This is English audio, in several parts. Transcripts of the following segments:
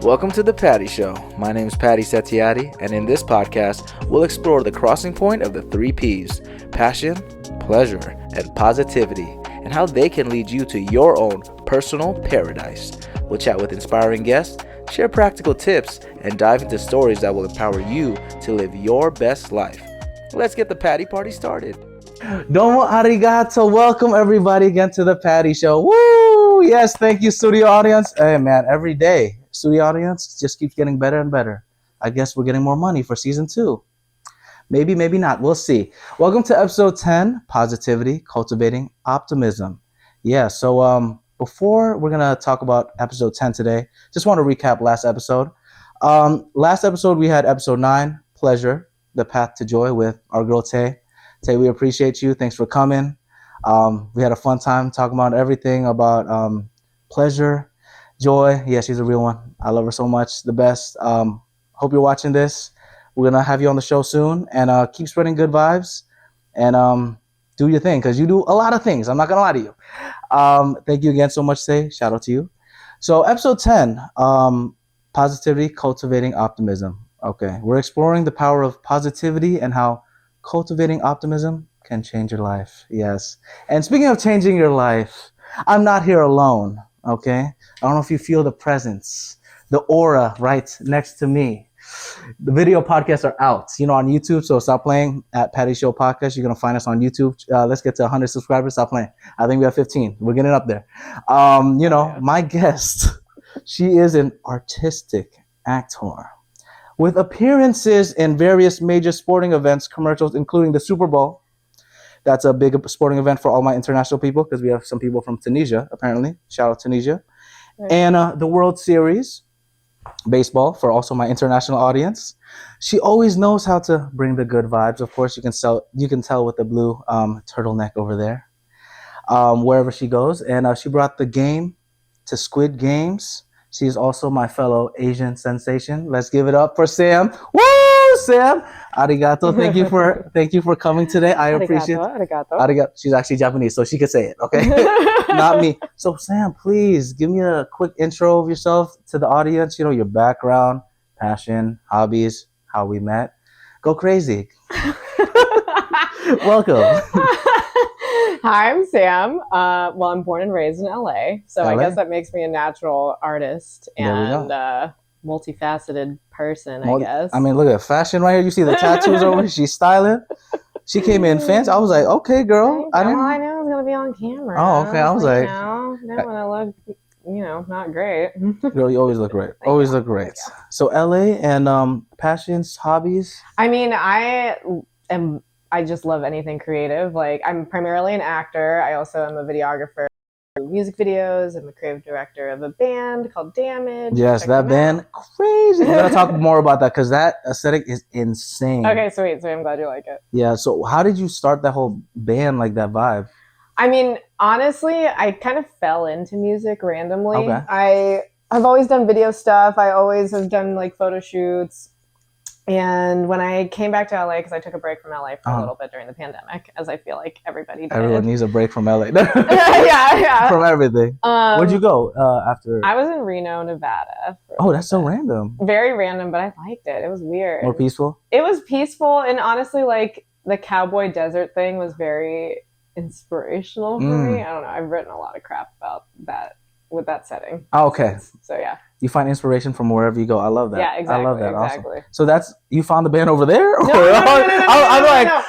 Welcome to The Patty Show. My name is Patty Setiatti, and in this podcast, we'll explore the crossing point of the 3 Ps: passion, pleasure, and positivity, and how they can lead you to your own personal paradise. We'll chat with inspiring guests, share practical tips, and dive into stories that will empower you to live your best life. Let's get the Patty Party started. Domo arigato. Welcome everybody again to The Patty Show. Woo! Yes, thank you, studio audience. Hey man, every day, studio audience just keeps getting better and better. I guess we're getting more money for season 2. Maybe, maybe not. We'll see. Welcome to episode 10, Positivity, Cultivating Optimism. Yeah, so before we're going to talk about episode 10 today, just want to recap last episode. Last episode, we had episode 9, Pleasure, The Path to Joy with our girl Tay. Tay, we appreciate you. Thanks for coming. We had a fun time talking about everything about pleasure, joy. Yeah, she's a real one. I love her so much. The best. Hope you're watching this. We're going to have you on the show soon. And keep spreading good vibes. And do your thing, because you do a lot of things. I'm not going to lie to you. Thank you again so much, Tay. Shout out to you. So episode 10, Positivity, Cultivating Optimism. Okay, we're exploring the power of positivity and how cultivating optimism can change your life. Yes. And speaking of changing your life, I'm not here alone. Okay. I don't know if you feel the presence, the aura right next to me. The video podcasts are out, on YouTube. So stop playing at Patty Show Podcast. You're going to find us on YouTube. Let's get to 100 subscribers. Stop playing. I think we have 15. We're getting up there. My guest, she is an artistic actor with appearances in various major sporting events, commercials, including the Super Bowl. That's a big sporting event for all my international people, because we have some people from Tunisia, apparently. Shout out Tunisia. Right. And the World Series, baseball, for also my international audience. She always knows how to bring the good vibes. Of course, you can tell with the blue turtleneck over there, wherever she goes. And she brought the game to Squid Games. She's also my fellow Asian sensation. Let's give it up for Sam. Woo, Sam! Arigato. Thank you for coming today. I appreciate it. Arigato. She's actually Japanese, so she could say it, okay? Not me. So Sam, please give me a quick intro of yourself to the audience. Your background, passion, hobbies, how we met. Go crazy. Welcome. Hi, I'm Sam. I'm born and raised in LA, so I guess that makes me a natural artist and multifaceted person, I guess. I mean, look at fashion right here. You see the tattoos over here? She's styling. She came in fancy. I was like, okay, girl. I knew I was going to be on camera. Oh, okay. I was like... No, when I look, not great. Girl, you always look great. Always look great. So LA and passions, hobbies? I mean, I just love anything creative. Like, I'm primarily an actor. I also am a videographer. Music videos. I'm a creative director of a band called Damage. Yes, that band, crazy. We're going to talk more about that, because that aesthetic is insane. Okay, sweet. So I'm glad you like it. Yeah, so how did you start that whole band, like that vibe? I mean, honestly, I kind of fell into music randomly. Okay. I've always done video stuff. I always have done like photo shoots. And when I came back to LA, because I took a break from LA for a little bit during the pandemic, as I feel like everybody did. Everyone needs a break from LA. yeah. From everything. Where'd you go after? I was in Reno, Nevada. Oh, that's so random. Very random, but I liked it. It was weird. More peaceful? It was peaceful, and honestly, like, the cowboy desert thing was very inspirational for me. I don't know. I've written a lot of crap about that with that setting. Oh, okay. So yeah. You find inspiration from wherever you go. I love that. Yeah, exactly. I love that. Exactly. Awesome. So you found the band over there? No.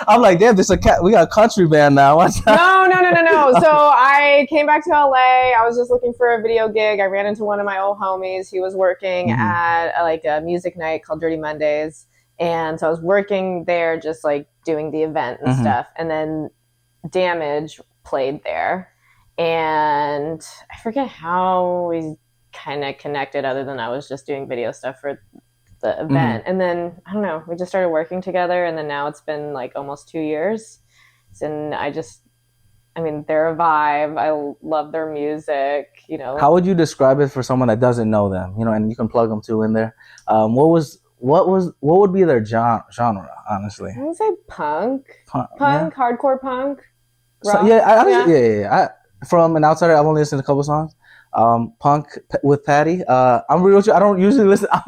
I'm like, damn, we got a country band now. What's that? No. So I came back to LA. I was just looking for a video gig. I ran into one of my old homies. He was working at a music night called Dirty Mondays. And so I was working there, just like doing the event and stuff. And then Damage played there. And I forget how we kind of connected, other than I was just doing video stuff for the event. And then, I don't know, we just started working together. And then now it's been like almost 2 years. And they're a vibe. I love their music, How would you describe it for someone that doesn't know them, and you can plug them too in there? What would be their genre, honestly? I would say punk, hardcore punk. Rock. So, yeah. From an outsider, I've only listened to a couple songs. Punk with Patty. I'm real. I don't usually listen. I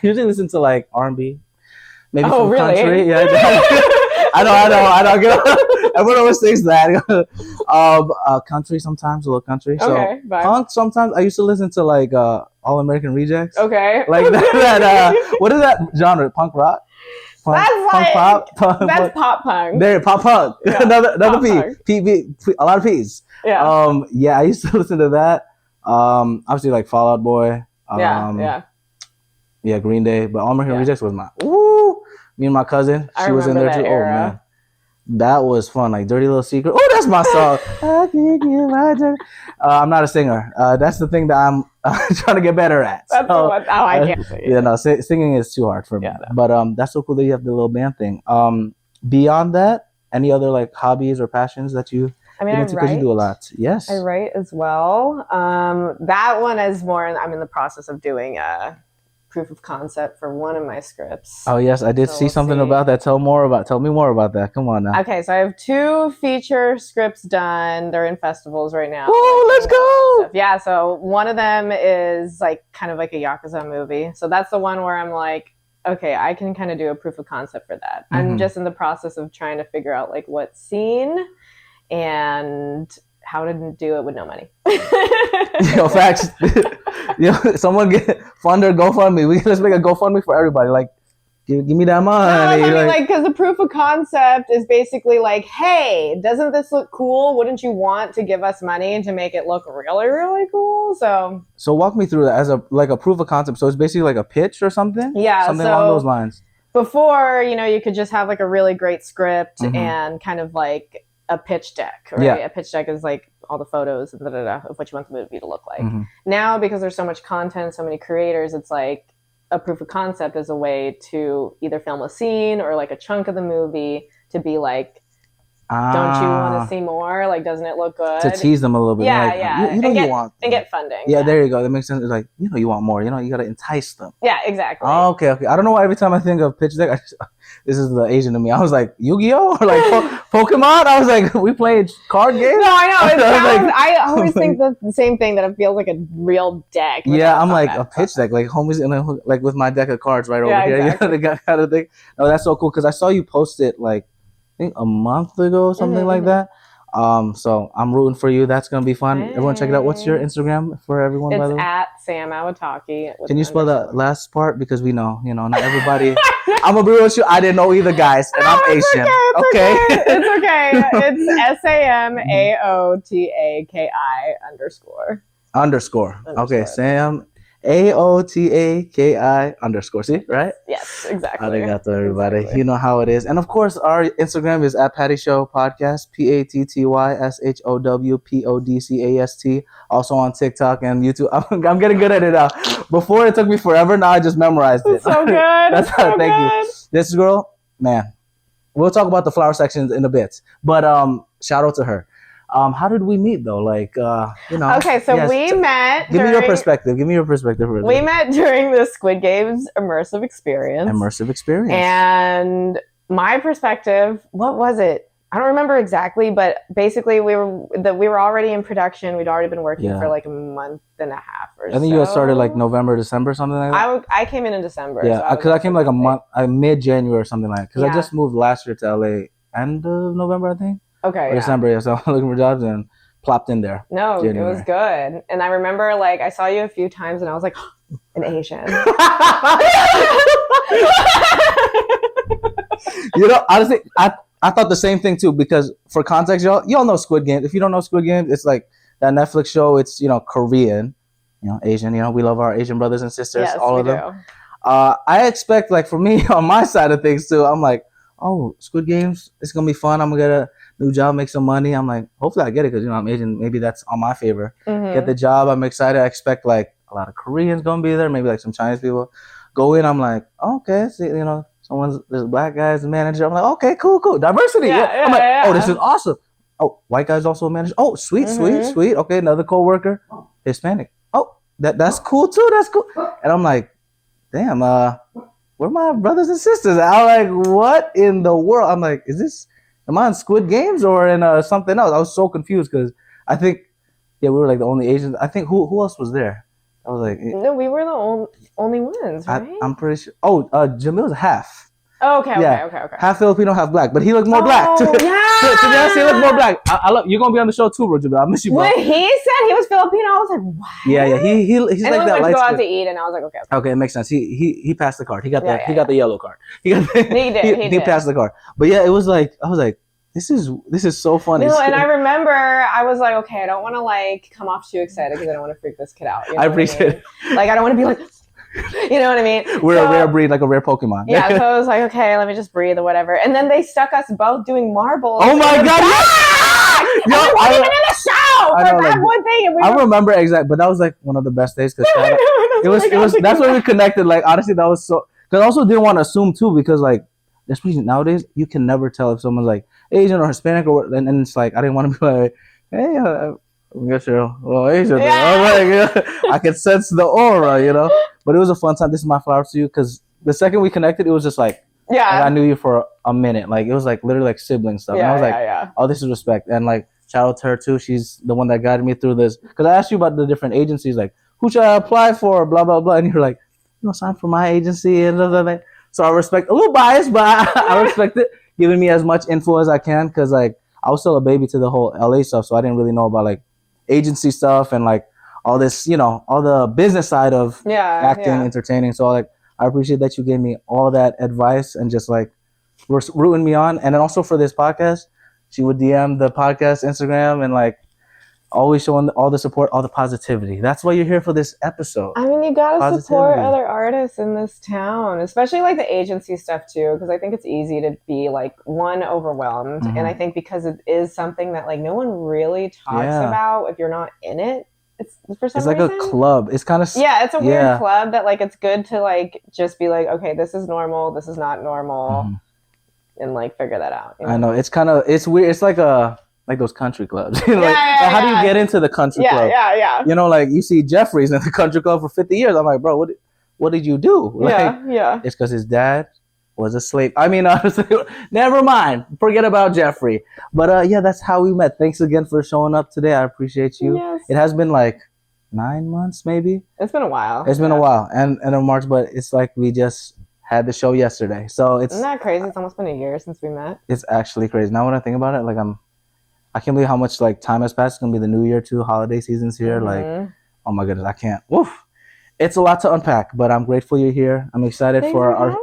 usually listen to like R&B, maybe some really? country. Yeah, I know. Everyone always thinks that. Country sometimes, a little country. Okay, so punk sometimes. I used to listen to like All American Rejects. Okay. Like that. What is that genre? Punk rock. That's pop punk. There, pop punk. Yeah, another pop P. punk. P. A lot of P's. Yeah. Yeah, I used to listen to that. Obviously like Fall Out Boy. Yeah, Green Day. But All American Rejects was my woo. Me and my cousin, she was in there too. Era. Oh man, that was fun. Like Dirty Little Secret. Oh, that's my song. I'm not a singer. That's the thing that I'm trying to get better at. I can't sing. Yeah, no, singing is too hard for me. Yeah, no. But that's so cool that you have the little band thing. Beyond that, any other like hobbies or passions that you? I mean, because you do a lot. Yes, I write as well. That one is more. I'm in the process of doing a proof of concept for one of my scripts. Oh yes, I did see something about that. Tell me more about that. Come on now. Okay, so I have 2 feature scripts done. They're in festivals right now. Oh, let's go! Yeah, so one of them is like kind of like a Yakuza movie. So that's the one where I'm like, okay, I can kind of do a proof of concept for that. Mm-hmm. I'm just in the process of trying to figure out like what scene and how to do it with no money. Yo, facts. Yo, someone fund or GoFundMe. Let's make a GoFundMe for everybody. Like, give me that money. No, because the proof of concept is basically like, hey, doesn't this look cool? Wouldn't you want to give us money to make it look really, really cool? So walk me through that as a proof of concept. So it's basically like a pitch or something? Yeah. Something along those lines. Before, you could just have like a really great script and kind of like a pitch deck, right? Yeah. A pitch deck is like all the photos and of what you want the movie to look like. Mm-hmm. Now, because there's so much content, so many creators, it's like a proof of concept is a way to either film a scene or like a chunk of the movie to be like, don't you want to see more? Like, doesn't it look good? To tease them a little bit. Yeah, like, yeah. And get funding. Yeah, there you go. That makes sense. It's like, you want more. You got to entice them. Yeah, exactly. Oh, okay. I don't know why every time I think of pitch deck, this is the Asian to me. I was like, Yu-Gi-Oh? Or like Pokemon? I was like, we played card games? No, I know. I always think the same thing, that it feels like a real deck. Yeah, I'm like, a pitch deck. Like, homies, like with my deck of cards right over here. Exactly. They got kind of thing. No, that's so cool because I saw you post it like, I think a month ago, something like that. So I'm rooting for you. That's gonna be fun. Thanks. Everyone, check it out. What's your Instagram for everyone? It's by the way? at Sam Aotaki. Can you spell that last part because we know, not everybody. I'm gonna be real with you. I didn't know either, guys, and I'm Asian. Okay. It's okay. It's SAMAOTAKI_. Okay, Sam AOTAKI_. See, right? Yes, exactly. Arigato, everybody. Exactly. You know how it is. And of course, our Instagram is at Patty Show Podcast, PATTYSHOWPODCAST. Also on TikTok and YouTube. I'm getting good at it now. Before it took me forever. Now I just memorized it. It's so good. That's how. Thank you. This girl, man. We'll talk about the flower sections in a bit. But shout out to her. How did we meet though? Like, Okay, so we met. Give me your perspective. We met during the Squid Game's Immersive Experience. And my perspective, what was it? I don't remember exactly, but basically we were already in production. We'd already been working for like a month and a half or so. I think you had started like November, December, something like that. I came in December. Yeah, because I came like a month, mid-January or something like that. Because I just moved last year to LA, end of November, I think. Okay. Or December, yeah. So I'm looking for jobs and plopped in there. No, January. It was good. And I remember like I saw you a few times and I was like, an Asian. Honestly, I thought the same thing too, because for context, y'all know Squid Game. If you don't know Squid Game, it's like that Netflix show. It's, Korean, Asian, we love our Asian brothers and sisters, yes, all of them. I expect, like, for me, on my side of things too, I'm like, oh, Squid Games, it's going to be fun. I'm going to get a new job, make some money. I'm like, hopefully I get it because, I'm Asian. Maybe that's on my favor. Mm-hmm. Get the job. I'm excited. I expect, like, a lot of Koreans going to be there. Maybe, like, some Chinese people. Go in. I'm like, oh, okay. See, there's a black guy as a manager. I'm like, okay, cool. Diversity. Yeah. I'm like, oh, this is awesome. Oh, white guy's also a manager. Oh, sweet. Okay, another coworker. Hispanic. Oh, that's cool, too. That's cool. And I'm like, damn, where are my brothers and sisters? I'm like, what in the world? I'm like, am I in Squid Games or in something else? I was so confused because I think Yeah, we were like the only Asians. I think who else was there? I was like, No, we were the only ones, right? I'm pretty sure. Oh, Jamil's half. Oh, okay. Half Filipino, half black, but he looked more black. Oh, To be honest, he looked more yeah. black. I love you're gonna be on the show too, bro. Jamil. I miss you, bro. When he said he was Filipino, I was like, what? Yeah. He's And like then we that went to light go out skin. to eat, and I was like, okay. Okay, it makes sense. He passed the card. He got Yeah, got the yellow card. He did. He passed the card. But yeah, it was like I was like, this is so funny. No, and I remember I was like, okay, I don't want to like come off too excited because I don't want to freak this kid out. You know I appreciate it. Like I don't want to be like, you know what I mean? We're a rare breed, like a rare Pokemon. Yeah, so I was like, okay, let me just breathe or whatever. And then they stuck us both doing marbles. Oh my god! We weren't even in the show for that one thing. I remember exactly, but that was like one of the best days because it was. That's when we connected. Like honestly, that was so. Because I also didn't want to assume too, because like, especially nowadays, you can never tell if someone's like Asian or Hispanic or and it's like I didn't want to be like, hey, I guess you're Asian. Yeah. I could sense the aura, you know. But it was a fun time. This is my flowers to you because the second we connected, it was just like, like I knew you for a minute. Like it was like literally like sibling stuff. And I was like, oh, this is respect. And like shout out to her too. She's the one that guided me through this. Because I asked you about the different agencies, like who should I apply for, blah blah blah, and you're like, sign for my agency and blah, blah, blah. So I respect a little biased, but I respect it, giving me as much info as I can because like I was still a baby to the whole LA stuff, so I didn't really know about like agency stuff and like all this, all the business side of acting, entertaining. So like I appreciate that you gave me all that advice and just like rooting me on. And then also for this podcast, she would DM the podcast Instagram and like always showing all the support, all the positivity. That's why you're here for this episode. I mean, you gotta support other artists in this town, especially like the agency stuff too, because I think it's easy to be like overwhelmed, and I think because it is something that like no one really talks about if you're not in it. It's for some reason. Like a club. It's kind of it's a weird club that like it's good to like just be like, okay, this is normal, this is not normal, and like figure that out. I know it's weird. It's like those country clubs. How do you get into the country club? Yeah. Like you see Jeffrey's in the country club for 50 years. I'm like, bro, what did you do? It's because his dad was a slave. I mean, honestly, never mind. Forget about Jeffrey. But that's how we met. Thanks again for showing up today. I appreciate you. Yes. It has been like 9 months, maybe. It's been a while. It's been a while, and in March, but it's like we just had the show yesterday. So isn't that crazy? It's almost been a year since we met. It's actually crazy. Now when I think about it, like I can't believe how much like time has passed. It's gonna be the new year too. Holiday season's here. Like, oh my goodness, I can't. Woof. It's a lot to unpack, but I'm grateful you're here. I'm excited for our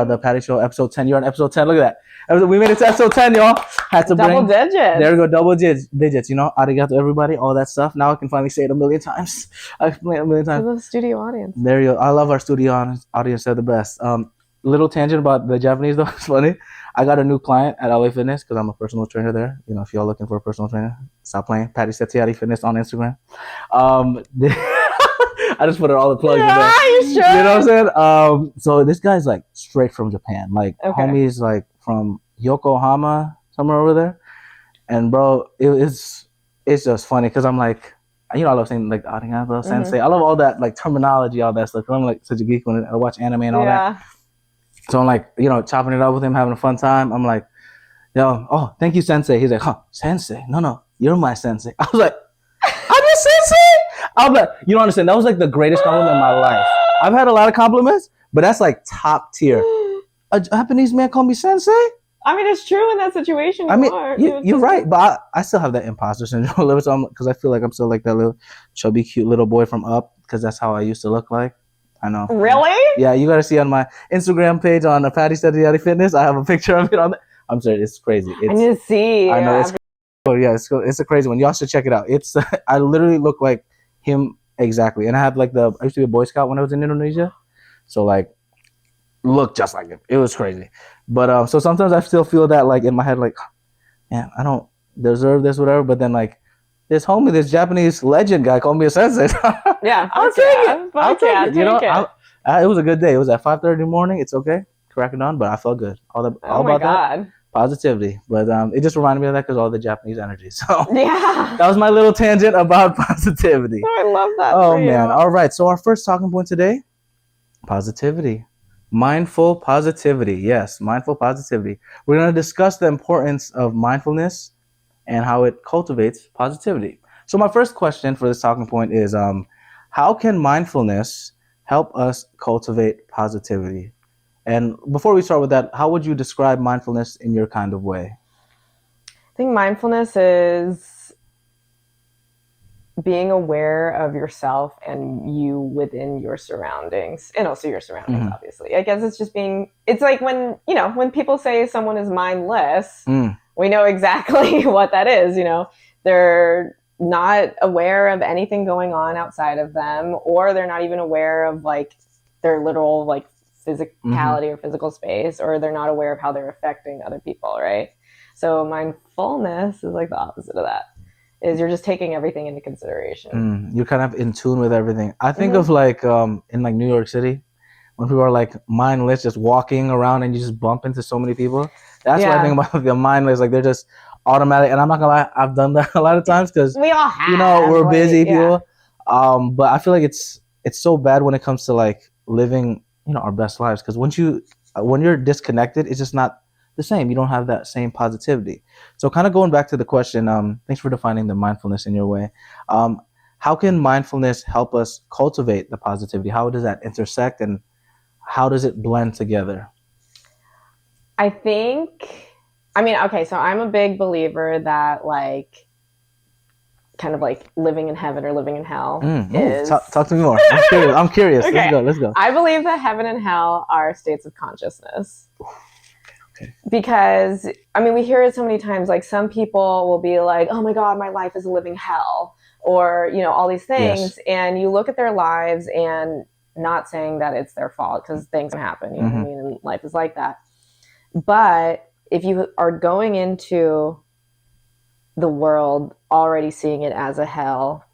the Patty Show episode 10. You're on episode 10. Look at that. We made it to episode 10, y'all. Had to double digits. There we go, double digits. Arigato, everybody. All that stuff. Now I can finally say it a million times. I explained it a million times. To the studio audience. There you go. I love our studio audience. They're the best. Little tangent about the Japanese though. It's funny. I got a new client at LA Fitness because I'm a personal trainer there. If y'all looking for a personal trainer, stop playing. Patty Setiati Fitness on Instagram. I just put all the plugs in there. You sure? You know what I'm saying? So this guy's like straight from Japan. Like homie's like from Yokohama, somewhere over there. And bro, it's just funny because I'm like, I love saying like arigato, sensei. I love all that like terminology, all that stuff. I'm like such a geek when I watch anime and all that. So I'm like, chopping it up with him, having a fun time. I'm like, oh, thank you, sensei. He's like, sensei? No, you're my sensei. I was like, I'm your sensei? I'm like, you don't understand. That was like the greatest compliment in my life. I've had a lot of compliments, but that's like top tier. A Japanese man called me sensei? I mean, it's true in that situation. You're right, but I still have that imposter syndrome a little bit, because I feel like I'm still like that little chubby, cute little boy from Up, because that's how I used to look like. I know. Really? Yeah, you got to see on my Instagram page on Patty Setiati Fitness. I have a picture of it on there. I'm sorry, it's crazy. I need to see. I know. It's a crazy one. Y'all should check it out. It's I literally look like him exactly. And I have like I used to be a Boy Scout when I was in Indonesia. So like, look just like him. It was crazy. But so sometimes I still feel that like in my head, like, man, I don't deserve this, whatever. But then like, this Japanese legend guy called me a sensei. Yeah, I'll take it. I'll take it. It was a good day. It was at 5:30 in the morning. It's okay, cracking on, but I felt good. All about that positivity. But it just reminded me of that because all the Japanese energy. So yeah, that was my little tangent about positivity. Oh, I love that. Oh man! All right. So our first talking point today: positivity, mindful positivity. Yes, mindful positivity. We're going to discuss the importance of mindfulness and how it cultivates positivity. So my first question for this talking point is, how can mindfulness help us cultivate positivity? And before we start with that, how would you describe mindfulness in your kind of way? I think mindfulness is being aware of yourself and you within your surroundings, and also your surroundings, obviously. I guess it's just it's like when people say someone is mindless, we know exactly what that is. They're not aware of anything going on outside of them, or they're not even aware of like their literal like physicality or physical space, or they're not aware of how they're affecting other people, right? So mindfulness is like the opposite of that. Is you're just taking everything into consideration. You're kind of in tune with everything. I think of like in like New York City, when people are like mindless, just walking around and you just bump into so many people. That's what I think about the mindless. Like they're just automatic. And I'm not gonna lie, I've done that a lot of times because we all have. We're busy people. But I feel like it's so bad when it comes to like living, our best lives. Because when you're disconnected, it's just not the same. You don't have that same positivity. So kind of going back to the question, thanks for defining the mindfulness in your way. How can mindfulness help us cultivate the positivity? How does that intersect and how does it blend together? I mean, okay, so I'm a big believer that like kind of like living in heaven or living in hell is... Talk to me more. I'm curious. Okay. Let's go. I believe that heaven and hell are states of consciousness. Okay. Because, I mean, we hear it so many times, like some people will be like, oh my God, my life is a living hell, or, all these things. Yes. And you look at their lives, and not saying that it's their fault because things can happen, what I mean? And life is like that. But if you are going into the world already seeing it as a hell,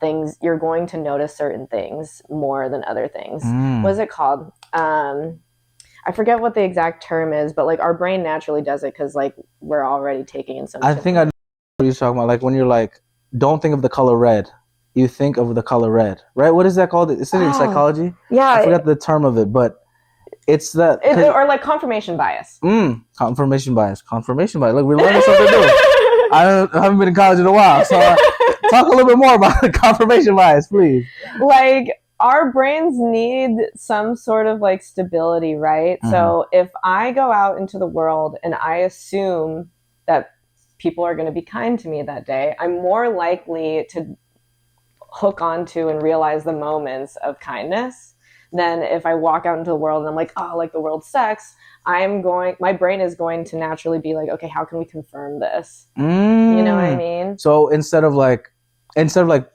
you're going to notice certain things more than other things. What is it called? I forget what the exact term is, but like our brain naturally does it because like we're already taking in some. I think I know what you're talking about. Like when you're like, don't think of the color red, you think of the color red, right? What is that called? Is it in psychology? Yeah, I forgot the term of it, but it's that. Or like confirmation bias. Confirmation bias. Look, we're learning something new. I haven't been in college in a while, so talk a little bit more about the confirmation bias, please. Like, our brains need some sort of like stability, right? So if I go out into the world and I assume that people are going to be kind to me that day, I'm more likely to hook onto and realize the moments of kindness than if I walk out into the world and I'm like, oh, like the world sucks. My brain is going to naturally be like, okay, how can we confirm this? You know what I mean? So instead of like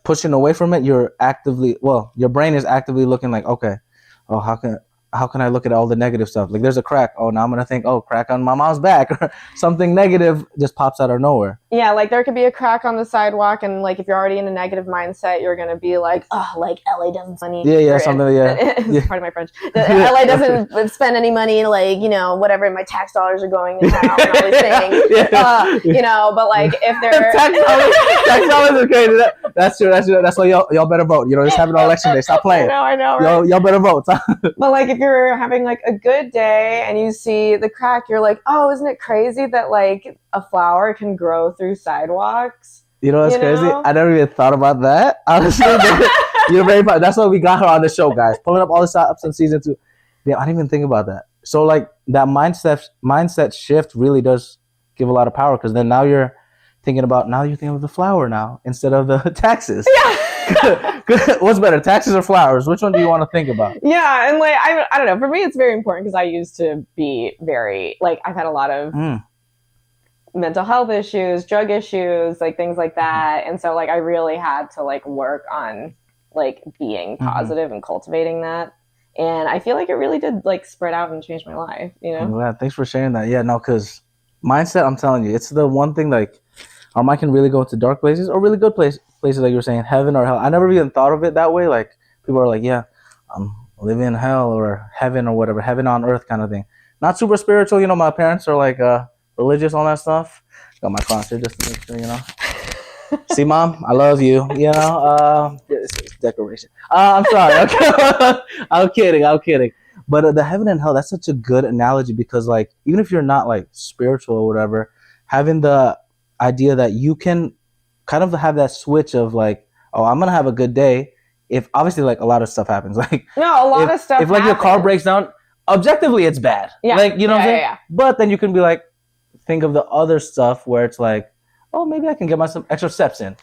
pushing away from it, your brain is actively looking like, okay, oh, how can I look at all the negative stuff? Like there's a crack. Oh, now I'm going to think, oh, crack on my mom's back, or something negative just pops out of nowhere. Yeah. Like there could be a crack on the sidewalk. And like, if you're already in a negative mindset, you're going to be like, oh, like LA doesn't spend any money. Yeah. Something. Yeah. Pardon my French. LA doesn't spend any money. Like, whatever, my tax dollars are going in town and all these things. But like if they're tax dollars are crazy. That's true. That's why y'all better vote. Just have it on election day. Stop playing. I know. Right? Y'all better vote. But like if you're having like a good day and you see the crack, you're like, oh, isn't it crazy that like a flower can grow through sidewalks? What's crazy? I never even thought about that. Honestly, you're very proud. That's why we got her on the show, guys. Pulling up all the ups in season 2. Yeah, I didn't even think about that. So like that mindset shift really does give a lot of power, because then now you're thinking of the flower now instead of the taxes. Yeah. What's better, taxes or flowers? Which one do you want to think about? Yeah, and like I don't know. For me, it's very important because I used to be very like I've had a lot of mental health issues, drug issues, like things like that, and so like I really had to like work on like being positive and cultivating that. And I feel like it really did like spread out and change my life. I'm glad. Thanks for sharing that. Yeah, no, because mindset, I'm telling you, it's the one thing like our mind can really go into dark places or really good places like you were saying, heaven or hell. I never even thought of it that way. Like people are like, yeah, I'm living in hell or heaven or whatever, heaven on earth kind of thing. Not super spiritual, my parents are like religious, all that stuff. Got my cross here just to make sure, See, Mom, I love you. It's decoration. I'm sorry. I'm kidding. But the heaven and hell, that's such a good analogy, because like even if you're not like spiritual or whatever, having the idea that you can kind of have that switch of like oh, I'm gonna have a good day. If obviously like a lot of stuff happens, like no, a lot of stuff. If like your car breaks down, objectively it's bad. Yeah. Like you know what I'm saying. Yeah. But then you can be like, think of the other stuff where it's like, oh, maybe I can get some extra steps in,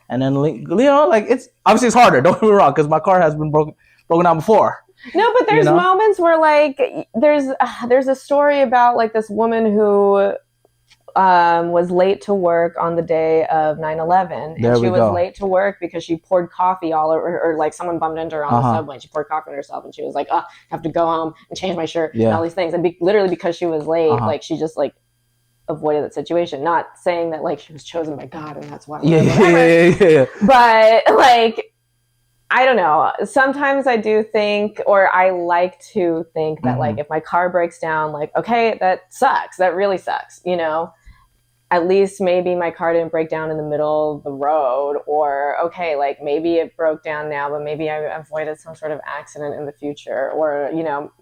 and then you know, like it's obviously it's harder. Don't get me wrong, because my car has been broken down before. No, but there's moments where like there's a story about like this woman who was late to work on the day of 9/11, and she was late to work because she poured coffee all over, or like someone bumped into her on the subway and she poured coffee on herself, and she was like, oh, I have to go home and change my shirt and all these things, and literally because she was late, like she just like avoided that situation. Not saying that like she was chosen by God and that's why. Yeah. But like, I don't know. Sometimes I do think, or I like to think that like if my car breaks down, like, okay, that sucks. That really sucks. You know, at least maybe my car didn't break down in the middle of the road, or okay, like maybe it broke down now, but maybe I avoided some sort of accident in the future, or, you know,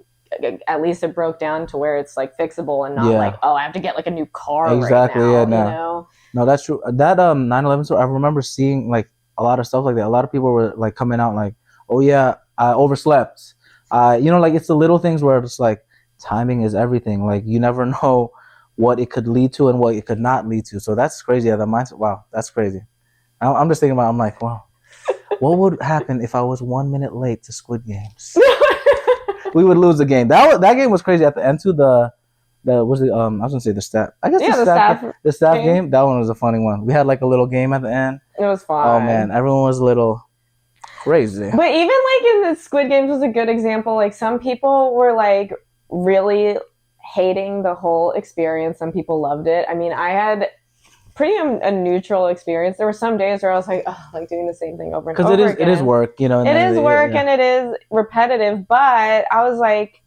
at least it broke down to where it's like fixable and not like, oh, I have to get like a new car right now. You know? No, that's true. That 9/11 story, I remember seeing like a lot of stuff like that. A lot of people were like coming out like, oh yeah, I overslept. You know, like it's the little things where it's like timing is everything. Like you never know what it could lead to and what it could not lead to. So that's crazy. Yeah, the mindset. Wow, that's crazy. I'm just thinking about. I'm like, wow, what would happen if I was 1 minute late to Squid Games? We would lose the game. That game was crazy at the end too. The was it? I was gonna say the staff. I guess the staff game. That one was a funny one. We had like a little game at the end. It was fun. Oh man, everyone was a little crazy. But even like in the Squid Games was a good example. Like some people were like really hating the whole experience. Some people loved it. I mean, I had pretty a neutral experience. There were some days where I was like, oh, like doing the same thing over and over again. Because it is work, you know. It is work and it is repetitive. But I was like,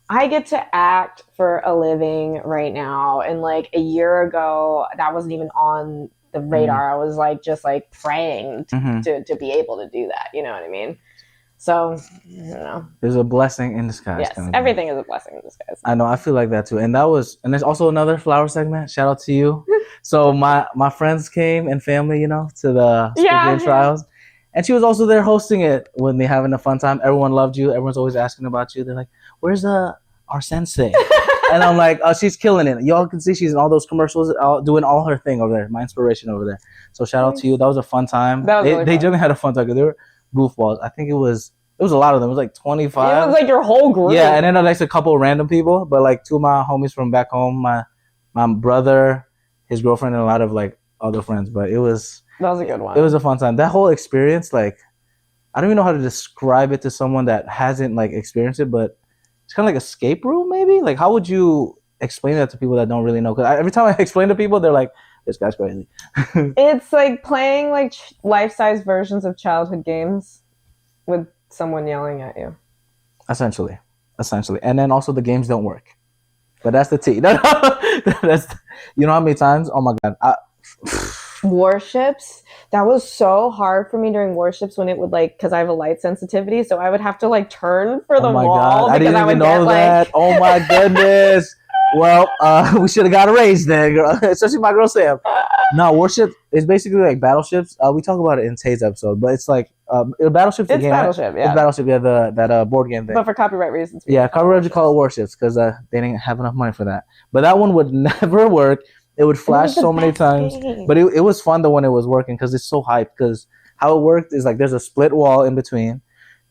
I get to act for a living right now. And like a year ago, that wasn't even on the radar. I was like, just like praying to be able to do that. You know what I mean? So, I don't know. There's a blessing in disguise. Yes, everything is a blessing in disguise. I know. I feel like that too. And there's also another flower segment. Shout out to you. So my friends came and family, you know, to the Squid Game trials. And she was also there hosting it when they having a fun time. Everyone loved you. Everyone's always asking about you. They're like, where's our sensei? And I'm like, oh, she's killing it. Y'all can see she's in all those commercials, doing all her thing over there. My inspiration over there. So shout out to you. That was a fun time. They generally had a fun time because they were goofballs. I think it was a lot of them. It was like 25. It was like your whole group. Yeah, and then like a couple of random people, but like two of my homies from back home, my brother, his girlfriend, and a lot of like other friends. But that was a good one. It was a fun time. That whole experience, like, I don't even know how to describe it to someone that hasn't like experienced it, but it's kind of like escape room, maybe. Like, how would you explain that to people that don't really know? Because every time I explain to people, they're like, this guy's crazy. It's like playing like life-size versions of childhood games with someone yelling at you. Essentially. And then also the games don't work. But that's the tea. That's, you know how many times? Oh my God. Warships. That was so hard for me during warships when it would like, because I have a light sensitivity, so I would have to like turn for the wall. God. I didn't even know that. Like... Oh my goodness. Well, we should have got a raise then, girl. Especially my girl Sam. No, Warship is basically like battleships. We talk about it in Tay's episode, but it's like battleships. It's game, Battleship, yeah. It's Battleship, yeah, that board game thing. But for copyright reasons. Yeah, copyright, you call it Warships because they didn't have enough money for that. But that one would never work. It would flash so many times. But it was fun though when it was working because it's so hyped. Because how it worked is like there's a split wall in between,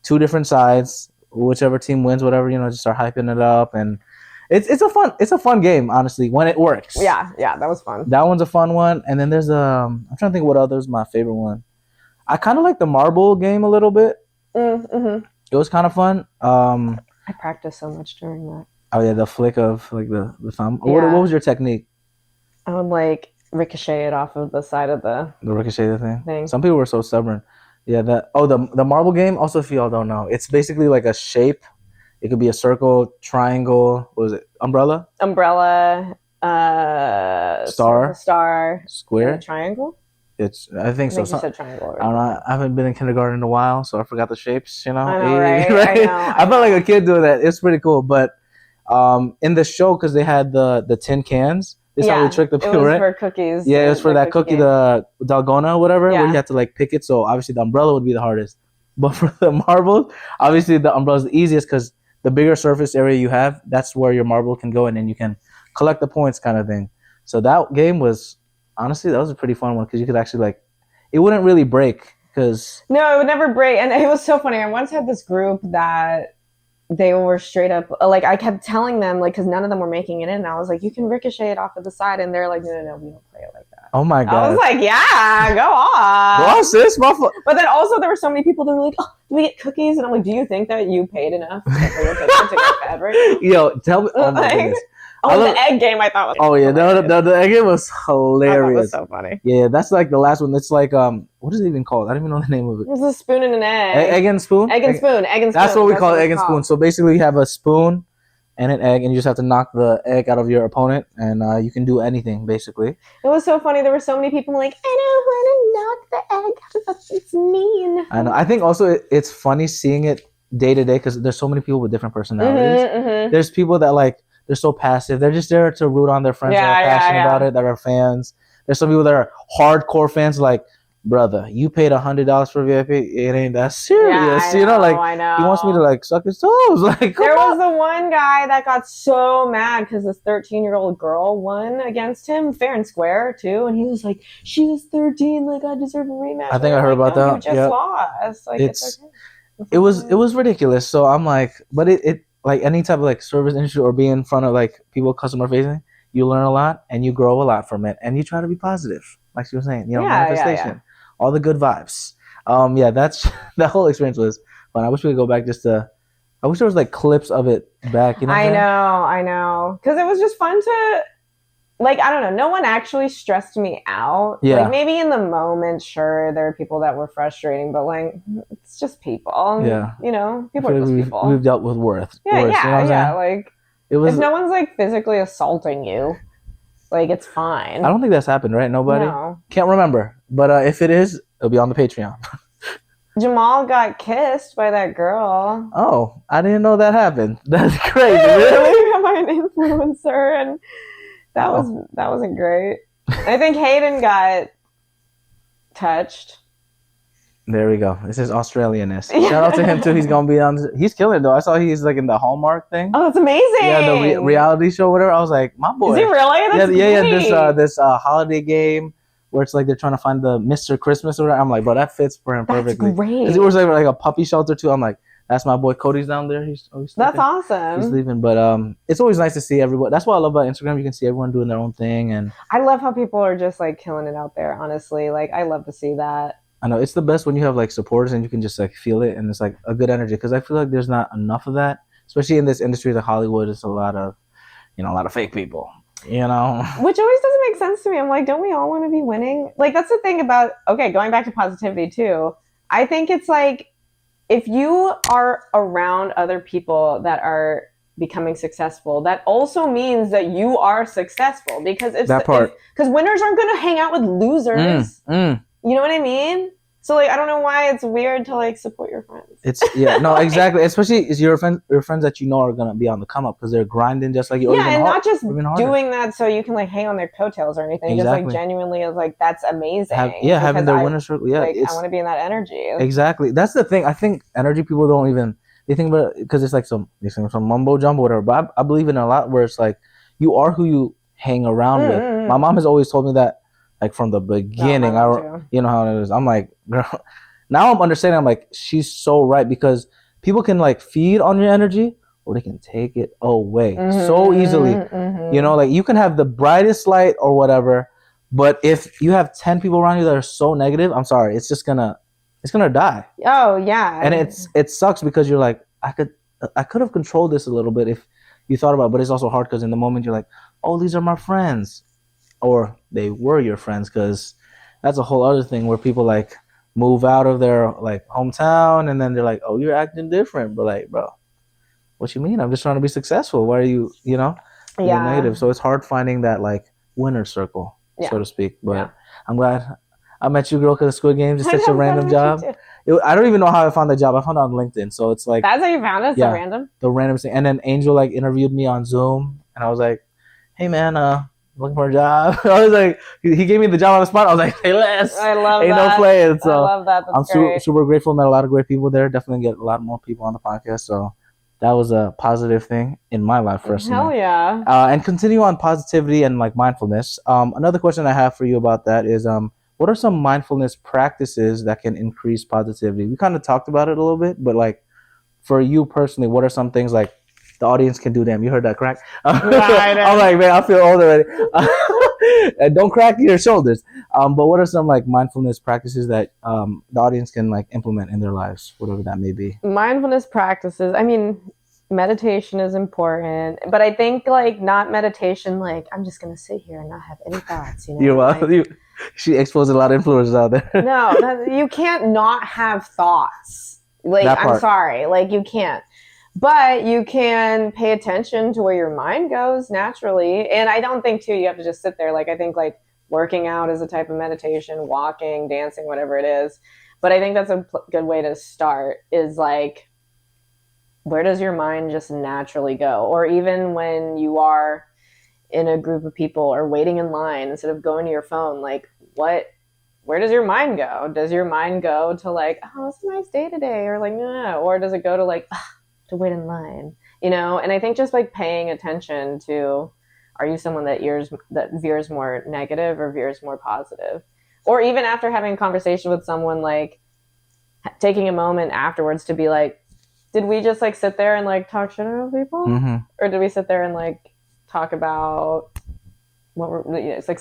two different sides. Whichever team wins, whatever, you know, just start hyping it up and. It's a fun game, honestly, when it works. Yeah, that was fun. That one's a fun one. And then there's I'm trying to think what other's my favorite one. I kind of like the marble game a little bit. Mm-hmm. It was kind of fun. I practiced so much during that. Oh yeah, the flick of like the thumb. Yeah. What was your technique? I would like ricochet it off of the side of the ricochet thing. Some people were so stubborn. Yeah, the marble game. Also, if y'all don't know, it's basically like a shape. It could be a circle, triangle. What was it? Umbrella, star, square, triangle. I think so. You said triangle already. I don't know. I haven't been in kindergarten in a while, so I forgot the shapes. You know, I know, right? Right? I know. I felt like a kid doing that. It's pretty cool. But in the show, because they had the tin cans, It's how we tricked the people, it was right? for cookies. Yeah, it was for that cookie, game. the Dalgona, whatever, where Yeah. you have to like pick it. So obviously the umbrella would be the hardest. But for the marbles, obviously the umbrella is the easiest because the bigger surface area you have, that's where your marble can go in and you can collect the points kind of thing. So that game was, honestly, that was a pretty fun one because you could actually like, it wouldn't really break because... No, it would never break. And it was so funny. I once had this group that they were straight up, like I kept telling them, like, because none of them were making it in. And I was like, you can ricochet it off to the side. And they're like, no, we don't play it like that. Oh my God. I was like, yeah, go on. Go on, sis. But then also there were so many people that were like, oh, do we get cookies? And I'm like, do you think that you paid enough to get fed right now? Yo, tell me. Oh my goodness. The egg game I thought was the egg game was hilarious. I thought it was so funny. Yeah, that's like the last one. It's like what is it even called? I don't even know the name of it. It was a spoon and an egg. Egg and spoon. Egg and spoon. That's what we call it, egg and spoon. So basically, you have a spoon and an egg, and you just have to knock the egg out of your opponent, and you can do anything basically. It was so funny. There were so many people like, I don't want to knock the egg out. It's mean. I know. I think also it's funny seeing it day to day because there's so many people with different personalities. Mm-hmm. There's people that like. They're so passive. They're just there to root on their friends that are passionate about it, that are fans. There's some people that are hardcore fans, like, brother, you paid $100 for VIP. It ain't that serious. I know. He wants me to like suck his toes. Like, there was the one guy that got so mad because this 13-year-old girl won against him, fair and square too, and he was like, "She was 13. Like, I deserve a rematch." I think I heard about that. You just lost. Like, it's okay. It was ridiculous. So I'm like, but it like any type of like service industry or being in front of like people customer facing, you learn a lot and you grow a lot from it, and you try to be positive, like she was saying, manifestation, all the good vibes. That's that whole experience was fun. I wish we could go back I wish there was like clips of it back. You know, I know, because it was just fun to. Like, I don't know, no one actually stressed me out. Yeah. Like, maybe in the moment, sure, there are people that were frustrating, but, like, it's just people. Yeah. You know, people are just people. We've dealt with worse. Yeah, you know like, it was, if no one's, like, physically assaulting you, like, it's fine. I don't think that's happened, right? Nobody? No. Can't remember. But if it is, it'll be on the Patreon. Jamal got kissed by that girl. Oh, I didn't know that happened. That's crazy. Really? By an influencer, and... That wasn't great. I think Hayden got touched. There we go. This is Australianness. Shout out to him too. He's gonna be on. He's killing it though. I saw he's like in the Hallmark thing. Oh, that's amazing. Yeah, the reality show, whatever. I was like, my boy. Is he really? That's great. This holiday game where it's like they're trying to find the Mr. Christmas or whatever. I'm like, bro, that fits for him perfectly. That's great. Because he was like a puppy shelter too. I'm like, that's my boy. Cody's down there. That's awesome. He's leaving, but it's always nice to see everyone. That's what I love about Instagram. You can see everyone doing their own thing, and I love how people are just like killing it out there. Honestly, like I love to see that. I know it's the best when you have like supporters and you can just like feel it, and it's like a good energy. Because I feel like there's not enough of that, especially in this industry, like Hollywood. It's a lot of fake people. You know, which always doesn't make sense to me. I'm like, don't we all want to be winning? Like that's the thing about going back to positivity too. I think it's like. If you are around other people that are becoming successful, that also means that you are successful because because winners aren't going to hang out with losers. You know what I mean? So like, I don't know why it's weird to like support your friends. Exactly. Especially is your friends that you know are gonna be on the come up because they're grinding just like you. Yeah, and not just doing that so you can like hang on their coattails or anything. Exactly. Just like genuinely is like that's amazing. Having their winner circle. Yeah, like, I want to be in that energy. Exactly. That's the thing. I think energy people don't even they think about it because it's like some mumbo jumbo whatever. But I believe in a lot where it's like you are who you hang around with. My mom has always told me that. Like from the beginning, you know how it is. I'm like, girl. Now I'm understanding. I'm like, she's so right because people can like feed on your energy or they can take it away so easily. You know, like you can have the brightest light or whatever, but if you have 10 people around you that are so negative, I'm sorry, it's gonna die. Oh yeah, and it sucks because you're like, I could have controlled this a little bit if you thought about it, but it's also hard because in the moment you're like, oh, these are my friends. Or they were your friends because that's a whole other thing where people like move out of their like hometown and then they're like, oh, you're acting different. But like, bro, what you mean? I'm just trying to be successful. Why are you, negative? So it's hard finding that like winner circle, so to speak. But I'm glad I met you, girl, because of Squid Games. It's such a random job. I don't even know how I found the job. I found it on LinkedIn. So it's like. That's how you found it? So random? The random thing. And then Angel like interviewed me on Zoom and I was like, hey, man, looking for a job. I was like, he gave me the job on the spot. I was like, hey, less. I love Ain't that. no playing. So I love that. That's I'm super grateful. Met a lot of great people there. Definitely get a lot more people on the podcast. So that was a positive thing in my life personally. Hell yeah. And continue on positivity and like mindfulness. Another question I have for you about that is, what are some mindfulness practices that can increase positivity? We kind of talked about it a little bit, but like for you personally, what are some things like the audience can do? Damn, you heard that crack? I'm like, man, I feel old already. And don't crack your shoulders. But what are some like mindfulness practices that the audience can like implement in their lives, whatever that may be? Mindfulness practices. I mean, meditation is important, but I think like not meditation like I'm just gonna sit here and not have any thoughts. You know, she exposed a lot of influencers out there. No, you can't not have thoughts. Like, I'm sorry, like you can't. But you can pay attention to where your mind goes naturally. And I don't think too you have to just sit there. Like I think like working out is a type of meditation, walking, dancing, whatever it is. But I think that's a good way to start is like, where does your mind just naturally go? Or even when you are in a group of people or waiting in line, instead of going to your phone, like where does your mind go? Does your mind go to like, oh, it's a nice day today? Or like, no. Or does it go to like, to wait in line? You know? And I think just like paying attention to, are you someone that veers more negative or veers more positive? Or even after having a conversation with someone, like taking a moment afterwards to be like, did we just like sit there and like talk shit about people? Mm-hmm. Or did we sit there and like talk about it's like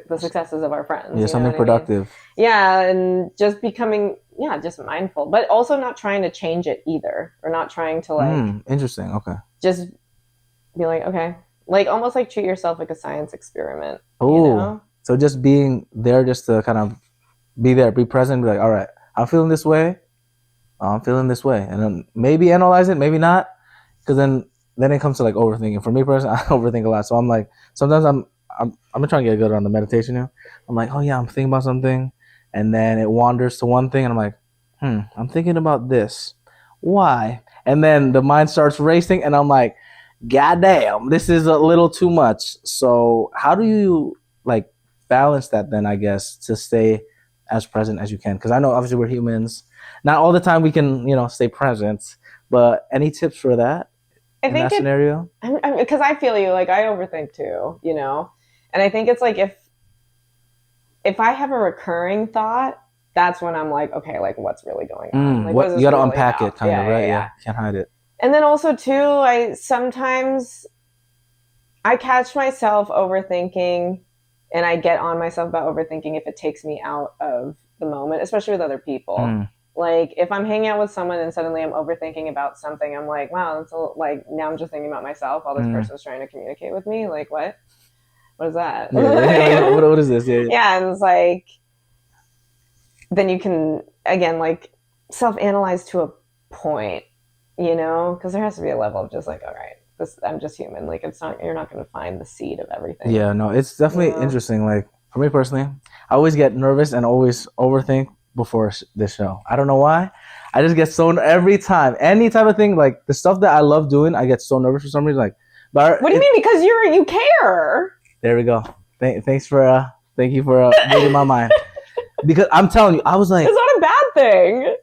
the successes of our friends? Yeah, something productive. I mean? Yeah, and just becoming just mindful, but also not trying to change it either, or not trying to like interesting. Okay. Just be like, okay, like almost like treat yourself like a science experiment. Oh, you know? So just being there, just to kind of be there, be present, be like, all right, I'm feeling this way. I'm feeling this way, and then maybe analyze it, maybe not, because then it comes to like overthinking. For me personally, I overthink a lot, so I'm like, sometimes I'm trying to get good on the meditation now. I'm like, oh yeah, I'm thinking about something, and then it wanders to one thing, and I'm like, I'm thinking about this. Why? And then the mind starts racing, and I'm like, goddamn, this is a little too much. So how do you like balance that then, I guess, to stay as present as you can? Because I know obviously we're humans. Not all the time we can, stay present, but any tips for that in that scenario? Because I feel you, like I overthink too, and I think it's like if I have a recurring thought, that's when I'm like, okay, like what's really going on? Like, you got to unpack it, kind of, right? Yeah, can't hide it. And then also too, I catch myself overthinking, and I get on myself about overthinking if it takes me out of the moment, especially with other people. Like if I'm hanging out with someone and suddenly I'm overthinking about something, I'm like, wow, that's like now I'm just thinking about myself. All this person's trying to communicate with me. Like what? What is that? What is this? Yeah, and it's like, then you can again like self-analyze to a point, because there has to be a level of just like, all right, I'm just human. Like you're not going to find the seed of everything. Yeah, no, it's definitely interesting. Like for me personally, I always get nervous and always overthink before this show. I don't know why. I just get so every time, any type of thing, like the stuff that I love doing, I get so nervous for some reason. Like, but what do you mean? Because you care. There we go. Thank you for reading my mind. Because I'm telling you, I was like, it's not a bad thing.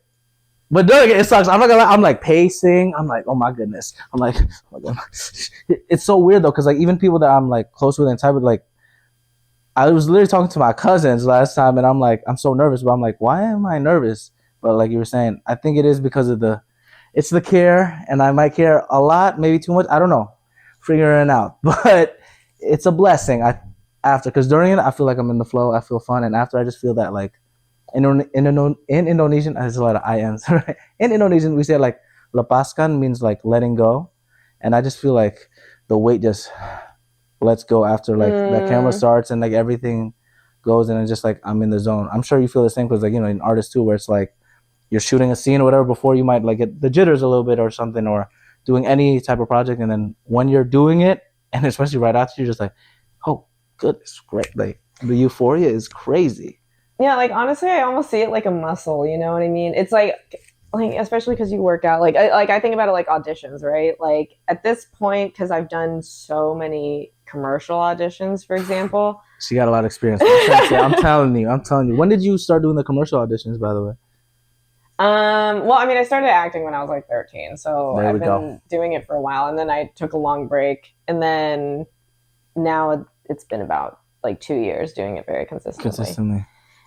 But doing it sucks. I'm not gonna lie. I'm like pacing. I'm like, oh my goodness. I'm like, oh my God. It's so weird though, because like even people that I'm like close with and type of like, I was literally talking to my cousins last time, and I'm like, I'm so nervous, but I'm like, why am I nervous? But like you were saying, I think it is because of it's the care, and I might care a lot, maybe too much. I don't know, figuring it out. But it's a blessing. Because during it, I feel like I'm in the flow. I feel fun, and after I just feel that like in Indonesian, there's a lot of INs. Right? In Indonesian, we say like lepaskan means like letting go, and I just feel like the weight just lets go after like the camera starts and like everything goes, and it's just like I'm in the zone. I'm sure you feel the same because like an artist too, where it's like you're shooting a scene or whatever before you might like get the jitters a little bit or something, or doing any type of project, and then when you're doing it, and especially right after, you're just like, oh goodness, great! Like the euphoria is crazy. Yeah, like honestly, I almost see it like a muscle. You know what I mean? It's like especially because you work out. I think about it like auditions, right? Like at this point, because I've done so many commercial auditions, for example. She got a lot of experience. I'm telling you. When did you start doing the commercial auditions, by the way? Well, I mean, I started acting when I was like 13, so I've been doing it for a while, and then I took a long break, and then now it's been about like 2 years doing it very consistently.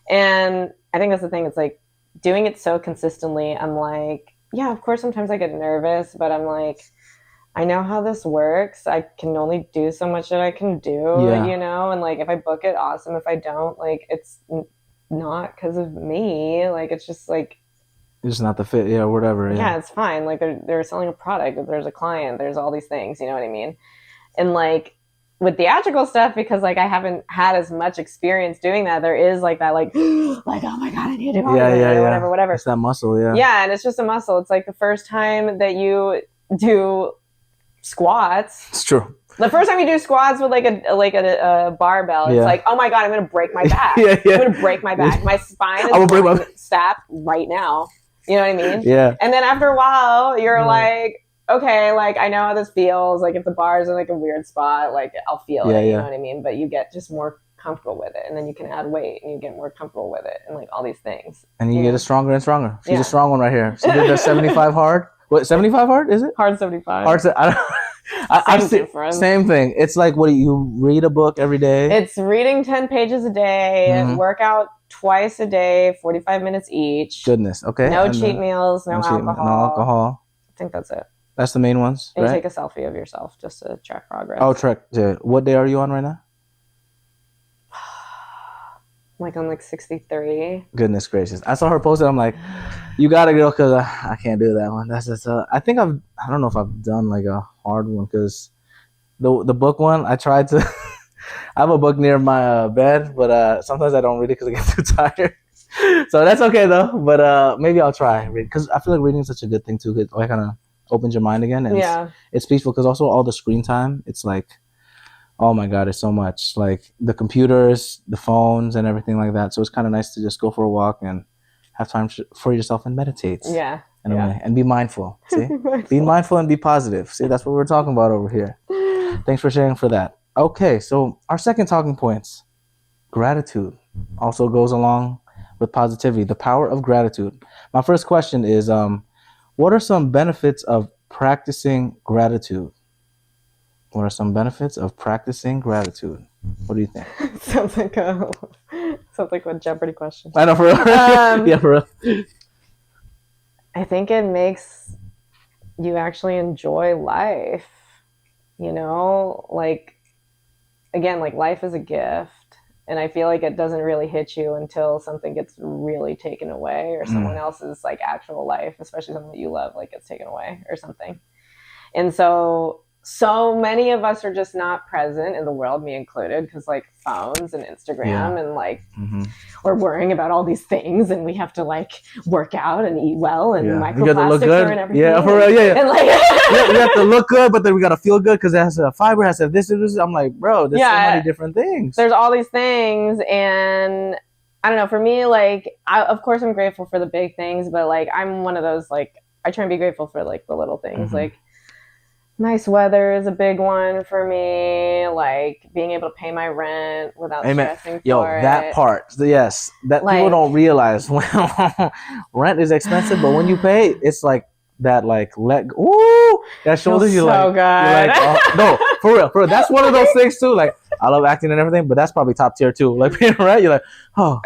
And I think that's the thing. It's like doing it so consistently. I'm like, yeah, of course, sometimes I get nervous, but I'm like, I know how this works. I can only do so much that I can do, you know? And like, if I book it, awesome. If I don't, like, it's not because of me. Like, it's just like, it's not the fit, whatever. Yeah, it's fine. Like they're selling a product. There's a client. There's all these things. You know what I mean? And like with theatrical stuff, because like I haven't had as much experience doing that, there is like that like oh my god, I need to go whatever. It's that muscle, Yeah, and it's just a muscle. It's like the first time that you do squats. It's true. The first time you do squats with like a barbell, it's like, oh my god, I'm gonna break my back. I'm gonna break my back. My spine is going to snap right now. You know what I mean? Yeah. And then after a while, you're like, okay, like I know how this feels. Like if the bar's in like a weird spot, like I'll feel it. You know what I mean? But you get just more comfortable with it, and then you can add weight, and you get more comfortable with it, and like all these things. And you get it stronger and stronger. She's a strong one right here. She did the 75 hard. What, 75 hard is it? Hard 75. Same thing. It's like, what do you read a book every day? It's reading 10 pages a day, workout twice a day, 45 minutes each. Goodness. Okay. No cheat meals, no alcohol. I think that's it. That's the main ones. And you take a selfie of yourself just to track progress. Oh, track. What day are you on right now? Like I'm like 63. Goodness gracious. I saw her post it. I'm like, you gotta go, because I can't do that one. That's just I think I don't know if I've done like a hard one, because the book one, I tried to I have a book near my bed, but sometimes I don't read it because I get too tired. So that's okay though. But maybe I'll try, because I feel like reading is such a good thing too. It kind of opens your mind again, and it's peaceful, because also all the screen time, it's like, oh my god, it's so much, like the computers, the phones, and everything like that. So it's kind of nice to just go for a walk and have time for yourself and meditate. And be mindful. See, be mindful and be positive. See, that's what we're talking about over here. Thanks for sharing for that. Okay, so our second talking points, gratitude, also goes along with positivity. The power of gratitude. My first question is, what are some benefits of practicing gratitude? What are some benefits of practicing gratitude? What do you think? Sounds like a Jeopardy question. I know, for real. For real. I think it makes you actually enjoy life. You know, like, again, like life is a gift. And I feel like it doesn't really hit you until something gets really taken away, or someone else's like actual life, especially something that you love, like gets taken away or something. And so many of us are just not present in the world, me included, because like phones and Instagram and like we're worrying about all these things, and we have to like work out and eat well, and microplastics are in everything. Yeah, for real, And like we have to look good, but then we got to feel good, because it has to have fiber, it has to have this and this. I'm like, bro, there's so many different things. There's all these things, and I don't know, for me, like, of course I'm grateful for the big things, but like I'm one of those, like, I try and be grateful for like the little things, like nice weather is a big one for me. Like being able to pay my rent without stressing for it. That part, yes, that like, people don't realize. Rent is expensive, but when you pay, it's like that. Like that shoulder. You're so like, good. You're like, no, for real. That's one of those things too. Like I love acting and everything, but that's probably top tier too. Like right, you're like, oh,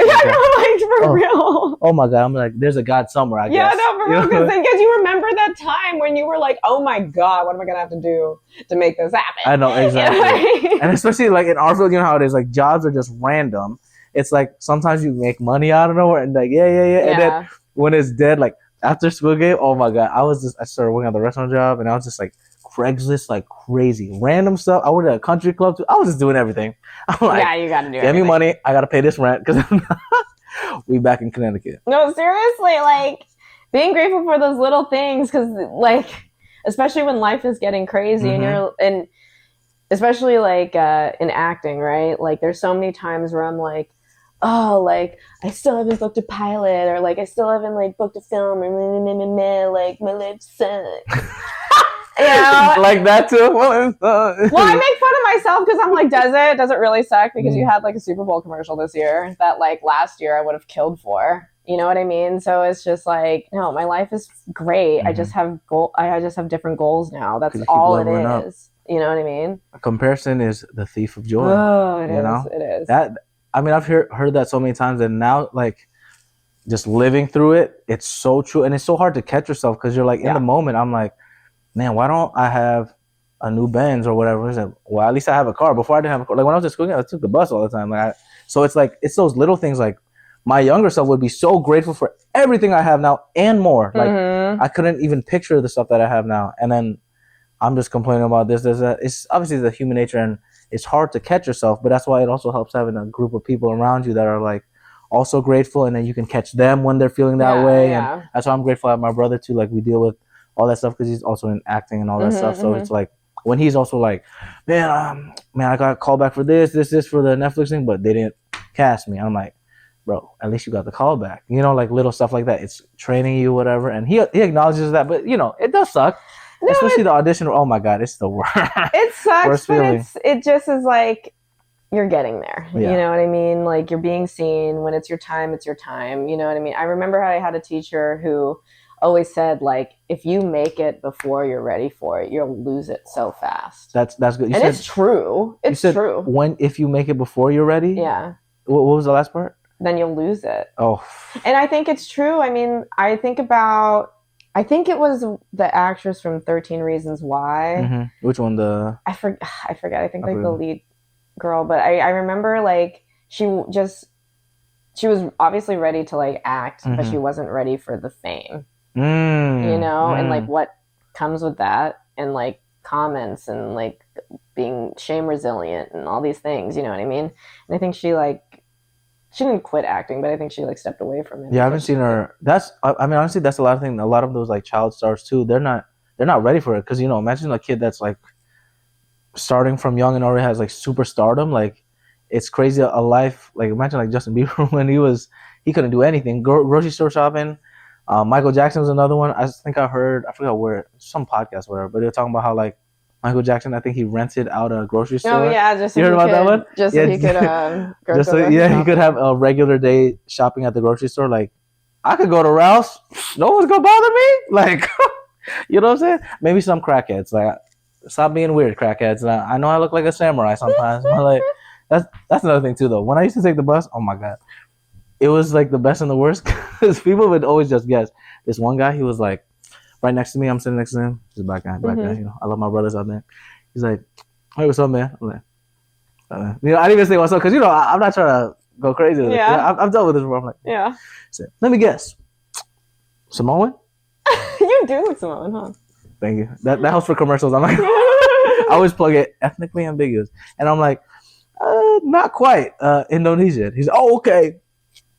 for real. Oh my god, I'm like, there's a God somewhere. I guess. Yeah, no, for real. Because you remember that time when you were like, oh my god, what am I gonna have to do to make this happen? I know, exactly. And especially like in our field, you know how it is. Like jobs are just random. It's like sometimes you make money out of nowhere, and like yeah. And then when it's dead, like after Squid Game, oh my god, I started working at the restaurant job, and I was just like Craigslist like crazy, random stuff. I worked at a country club too. I was just doing everything. I'm like, yeah, you gotta do. Give me money. I gotta pay this rent because we back in Connecticut. No, seriously, like being grateful for those little things, because like especially when life is getting crazy and especially like in acting, right? Like there's so many times where I'm like, oh, like I still haven't booked a pilot, or like I still haven't like booked a film, or like my life sucks. You know? Like that too. Well, I make fun of myself because I'm like, does it really suck? Because you had like a Super Bowl commercial this year that like last year I would have killed for. You know what I mean? So it's just like, no, my life is great. I just have I just have different goals now. That's all it is. You know what I mean? A comparison is the thief of joy. Oh, it is. It is. That, I mean, I've heard that so many times, and now like just living through it, it's so true, and it's so hard to catch yourself because you're like in the moment. I'm like, man, why don't I have a new Benz or whatever? It's like, well, at least I have a car. Before I didn't have a car. Like when I was at school, I took the bus all the time. So it's like it's those little things. Like my younger self would be so grateful for everything I have now and more. Like I couldn't even picture the stuff that I have now, and then I'm just complaining about this, that. It's obviously the human nature, and it's hard to catch yourself, but that's why it also helps having a group of people around you that are like also grateful, and then you can catch them when they're feeling that way. Yeah. And that's why I'm grateful I have my brother too. Like we deal with all that stuff because he's also in acting and all that stuff. So it's like when he's also like, man, I got a call back for this for the Netflix thing, but they didn't cast me. I'm like, bro, at least you got the call back. You know, like little stuff like that. It's training you, whatever. And he acknowledges that, but you know, it does suck. No, especially the audition. Oh my God, it's the worst. It sucks, but it just is like you're getting there. Yeah. You know what I mean? Like you're being seen. When it's your time, it's your time. You know what I mean? I remember how I had a teacher who always said, like, if you make it before you're ready for it, you'll lose it so fast. That's good. It's true. It's true. If you make it before you're ready? Yeah. What was the last part? Then you'll lose it. Oh. And I think it's true. I mean, I think it was the actress from 13 Reasons Why. Which one? I forget. I think like the lead girl. But I remember like she was obviously ready to like act, but she wasn't ready for the fame. You know, and like what comes with that, and like comments, and like being shame resilient, and all these things. You know what I mean? And I think she didn't quit acting, but I think she like stepped away from it. Yeah, I haven't seen her. I mean, honestly, that's a lot of things. A lot of those like child stars too. They're not ready for it because you know, imagine a kid that's like starting from young and already has like super stardom. Like it's crazy. A life like imagine like Justin Bieber when he couldn't do anything. Grocery store shopping. Michael Jackson was another one. I forgot where, some podcast, whatever. But they were talking about how like Michael Jackson, I think he rented out a grocery store. Oh yeah, just you heard about that one? Just so he could go just so he could have a regular day shopping at the grocery store. Like I could go to Ralph's, no one's gonna bother me. Like you know what I'm saying? Maybe some crackheads. Like stop being weird, crackheads. I know I look like a samurai sometimes, but like that's another thing too though. When I used to take the bus, oh my God, it was like the best and the worst because people would always just guess. This one guy, he was like right next to me. I'm sitting next to him. He's a black guy. You know, I love my brothers out there. He's like, "Hey, what's up, man?" I'm like, you know, I didn't even say what's up because you know I'm not trying to go crazy with it. Yeah, you know, I've dealt with this before. I'm like, yeah. So, let me guess, Samoan. You do look Samoan, huh? Thank you. That helps for commercials. I'm like, I always plug it ethnically ambiguous, and I'm like, not quite Indonesian. He's okay.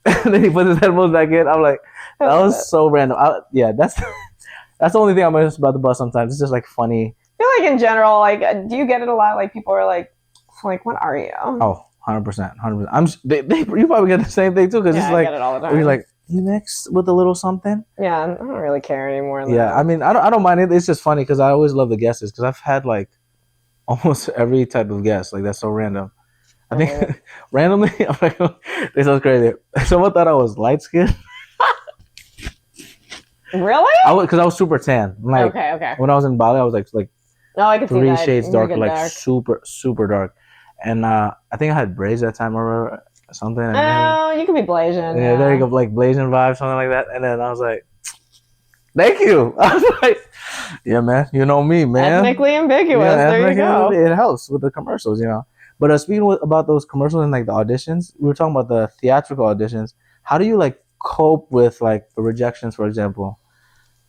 And then he puts his headphones back in. I'm like, that was so random. That's the only thing I miss about the bus sometimes. It's just like funny. I feel like in general, like, do you get it a lot? Like people are like, what are you? Oh, 100%. You probably get the same thing too, because it's like, I get it all the time. You're like, you mixed with a little something. Yeah, I don't really care anymore. Yeah, I mean, I don't mind it. It's just funny because I always love the guesses because I've had like almost every type of guess. Like that's so random. I think randomly, I'm like, this was crazy. Someone thought I was light skinned. Really? Because I was super tan. Like, okay. When I was in Bali, I was like I could 3 see shades darker, like dark. super dark. And I think I had braids that time or something. And you could be Blasian. Yeah, there you go, like Blasian vibe, something like that. And then I was like, thank you. I was like, yeah, man, you know me, man. Ethnically ambiguous. Yeah, there you go. It helps with the commercials, you know. But speaking about those commercials and like the auditions, we were talking about the theatrical auditions. How do you like cope with like the rejections, for example?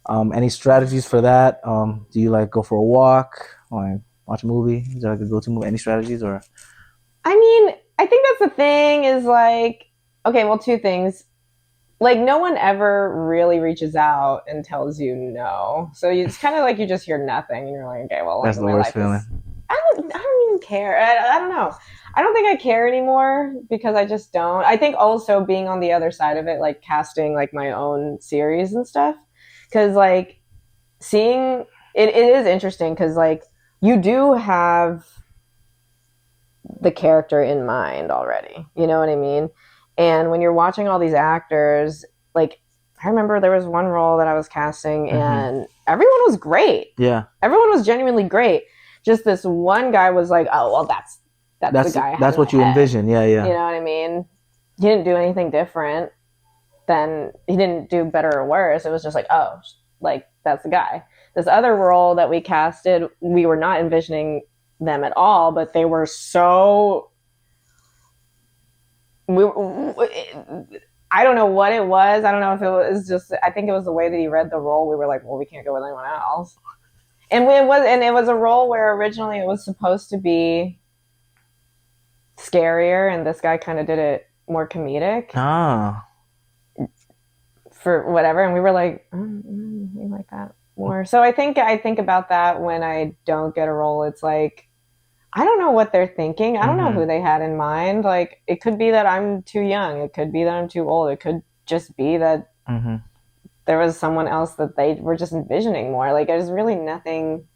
Any strategies for that? Do you like go for a walk, like watch a movie? Is there like a go-to movie? Any strategies or? I mean, I think that's the thing is like, okay, well, 2 things. Like no one ever really reaches out and tells you no. So it's kind of like you just hear nothing and you're like, okay, well, that's like, the worst feeling. I don't even care. I don't know. I don't think I care anymore because I just don't. I think also being on the other side of it, like casting like my own series and stuff, because like seeing it is interesting because like you do have the character in mind already. You know what I mean? And when you're watching all these actors, like, I remember there was one role that I was casting and everyone was great. Yeah. Everyone was genuinely great. Just this one guy was like, oh, well, that's the guy. That's what you envision. Yeah, yeah. You know what I mean? He didn't do anything different. Then he didn't do better or worse. It was just like, oh, like, that's the guy. This other role that we casted, we were not envisioning them at all, but they were so... I don't know what it was. I don't know if it was just... I think it was the way that he read the role. We were like, well, we can't go with anyone else. And it was a role where originally it was supposed to be scarier, and this guy kind of did it more comedic. Ah. For whatever, and we were like, we like that more. So I think about that when I don't get a role. It's like, I don't know what they're thinking. I don't know who they had in mind. Like, it could be that I'm too young. It could be that I'm too old. It could just be that there was someone else that they were just envisioning more. Like, there's really nothing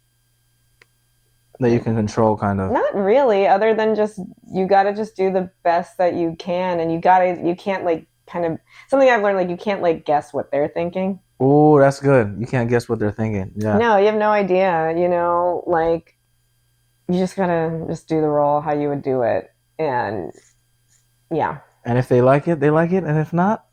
that you can control, kind of. Not really, other than just, you got to just do the best that you can, and you can't, like, kind of, something I've learned, like, you can't, like, guess what they're thinking. Oh, that's good. You can't guess what they're thinking. Yeah. No, you have no idea, you know, like, you just gotta just do the role how you would do it, and yeah. And if they like it, they like it, and if not,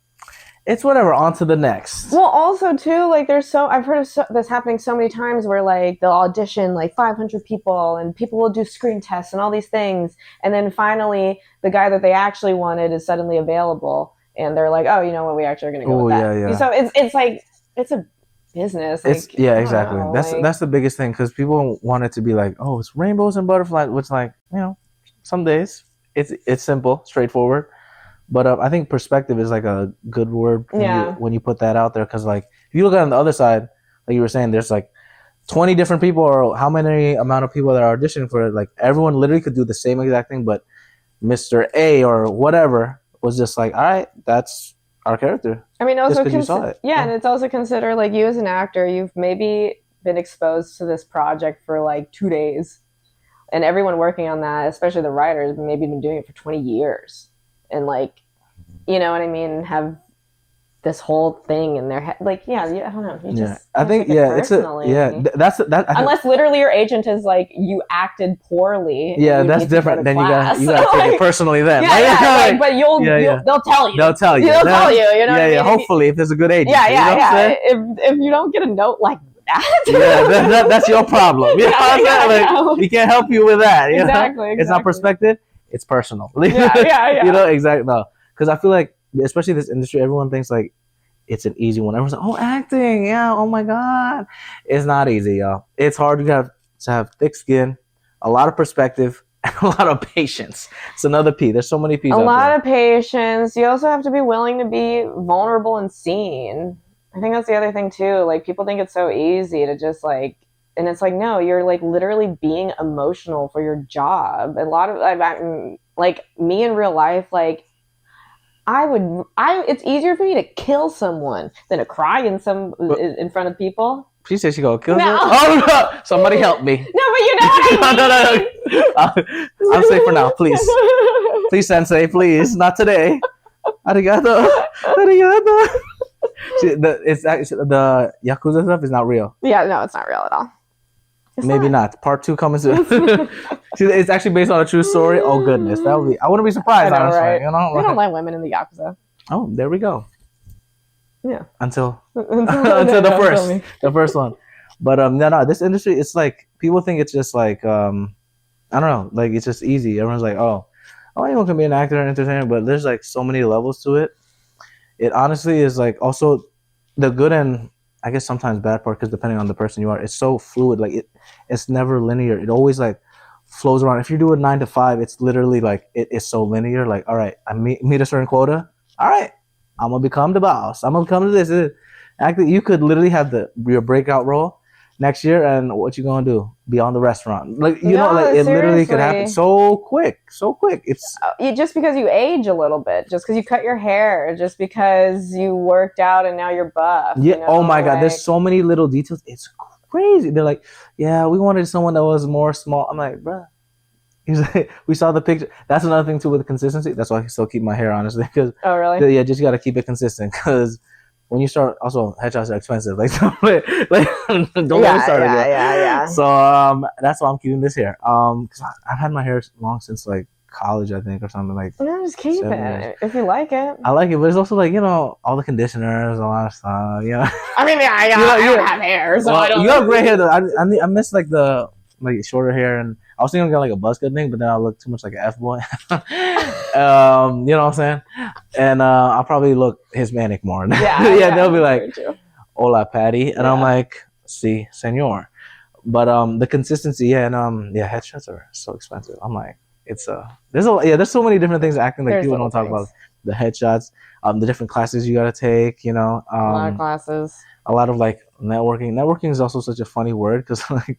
it's whatever, on to the next. Well, also, too, like, I've heard of this happening so many times where, like, they'll audition, like, 500 people, and people will do screen tests and all these things, and then finally, the guy that they actually wanted is suddenly available, and they're like, oh, you know what, we actually are going to go with that. Yeah. So it's like, it's a business. Like, exactly. know, that's the biggest thing, because people want it to be like, oh, it's rainbows and butterflies, which, like, you know, some days it's simple, straightforward. But I think perspective is like a good word when you put that out there, because, like, if you look at it on the other side, like you were saying, there's like 20 different people, or how many amount of people that are auditioning for it. Like, everyone literally could do the same exact thing, but Mr. A or whatever was just like, all right, that's our character. I mean, also you saw it. Yeah, and it's also consider, like, you as an actor, you've maybe been exposed to this project for like 2 days, and everyone working on that, especially the writers, maybe been doing it for 20 years. And, like, you know what I mean, have this whole thing in their head. Like, I don't know. You just I think, it's unless literally your agent is like, you acted poorly. Yeah, that's different. Then you gotta take it personally. Then, but they'll tell you. They'll tell you. You know what I mean? Hopefully, if there's a good agent. If you don't get a note like that, that's your problem. You know what I'm saying? Like, we can't help you with that. Exactly. It's not perspective. It's personal. Yeah. You know, exactly. No. Because I feel like, especially this industry, everyone thinks like it's an easy one. Everyone's like, oh, acting, yeah, oh my God. It's not easy, y'all. It's hard to have thick skin, a lot of perspective, and a lot of patience. It's another P. There's so many P's out there. A lot of patience. You also have to be willing to be vulnerable and seen. I think that's the other thing too. Like, people think it's so easy to just, like, and it's like, no, you're, like, literally being emotional for your job. A lot of, like, me in real life, like, it's easier for me to kill someone than to cry in front of people. She said she gonna kill someone? Oh, no! Somebody help me. No, but you know what I mean. No. I'm safe for now, please. Please, Sensei, please. Not today. Arigato. See, the Yakuza stuff is not real. Yeah, no, it's not real at all. Maybe not. Part 2 coming soon. It's actually based on a true story. Oh goodness, I wouldn't be surprised. I know, honestly, right? You know, they don't like women in the Yakuza. Oh, there we go. Yeah. Until the first one. But no, this industry, it's like, people think it's just like I don't know, like, it's just easy. Everyone's like, oh, anyone can be an actor and entertainer, but there's like so many levels to it. It honestly is like, also the good and I guess sometimes bad part, because depending on the person you are, it's so fluid. Like, it's never linear. It always, like, flows around. If you do a 9 to 5, it's literally like, it is so linear. Like, all right, I meet a certain quota. All right, I'm gonna become the boss. I'm gonna become this. Actually, you could literally have your breakout role next year, and what you gonna do? Be on the restaurant. Like, you know, like, it literally could happen so quick. It's just because you age a little bit, just because you cut your hair, just because you worked out and now you're buff. Yeah. You know? Oh my God. There's so many little details. It's crazy. They're like, yeah, we wanted someone that was more small. I'm like, bruh, He's like, we saw the picture. That's another thing too with the consistency. That's why I still keep my hair, honestly, because Oh, really? yeah, just gotta keep it consistent. Because when you start, also headshots are expensive. Like, don't get me started. Yeah. So that's why I'm keeping this hair. Because I've had my hair long since like college, I think, or something like. No, just keep 7 it years. if you like it. I like it, but it's also like, you know, all the conditioners, a lot of stuff. You know. I mean, yeah, I don't have hair, so I don't. You have gray hair though. I miss like the shorter hair, and I was thinking of like a buzz cut thing, but then I look too much like an F boy. You know what I'm saying? And I'll probably look Hispanic more. Yeah, they'll be like, "Hola, Patty," and I'm like, "Si, senor." But the consistency, headshots are so expensive. I'm like, there's so many different things acting like people don't talk about the headshots, the different classes you gotta take, you know, a lot of classes, a lot of like networking is also such a funny word because like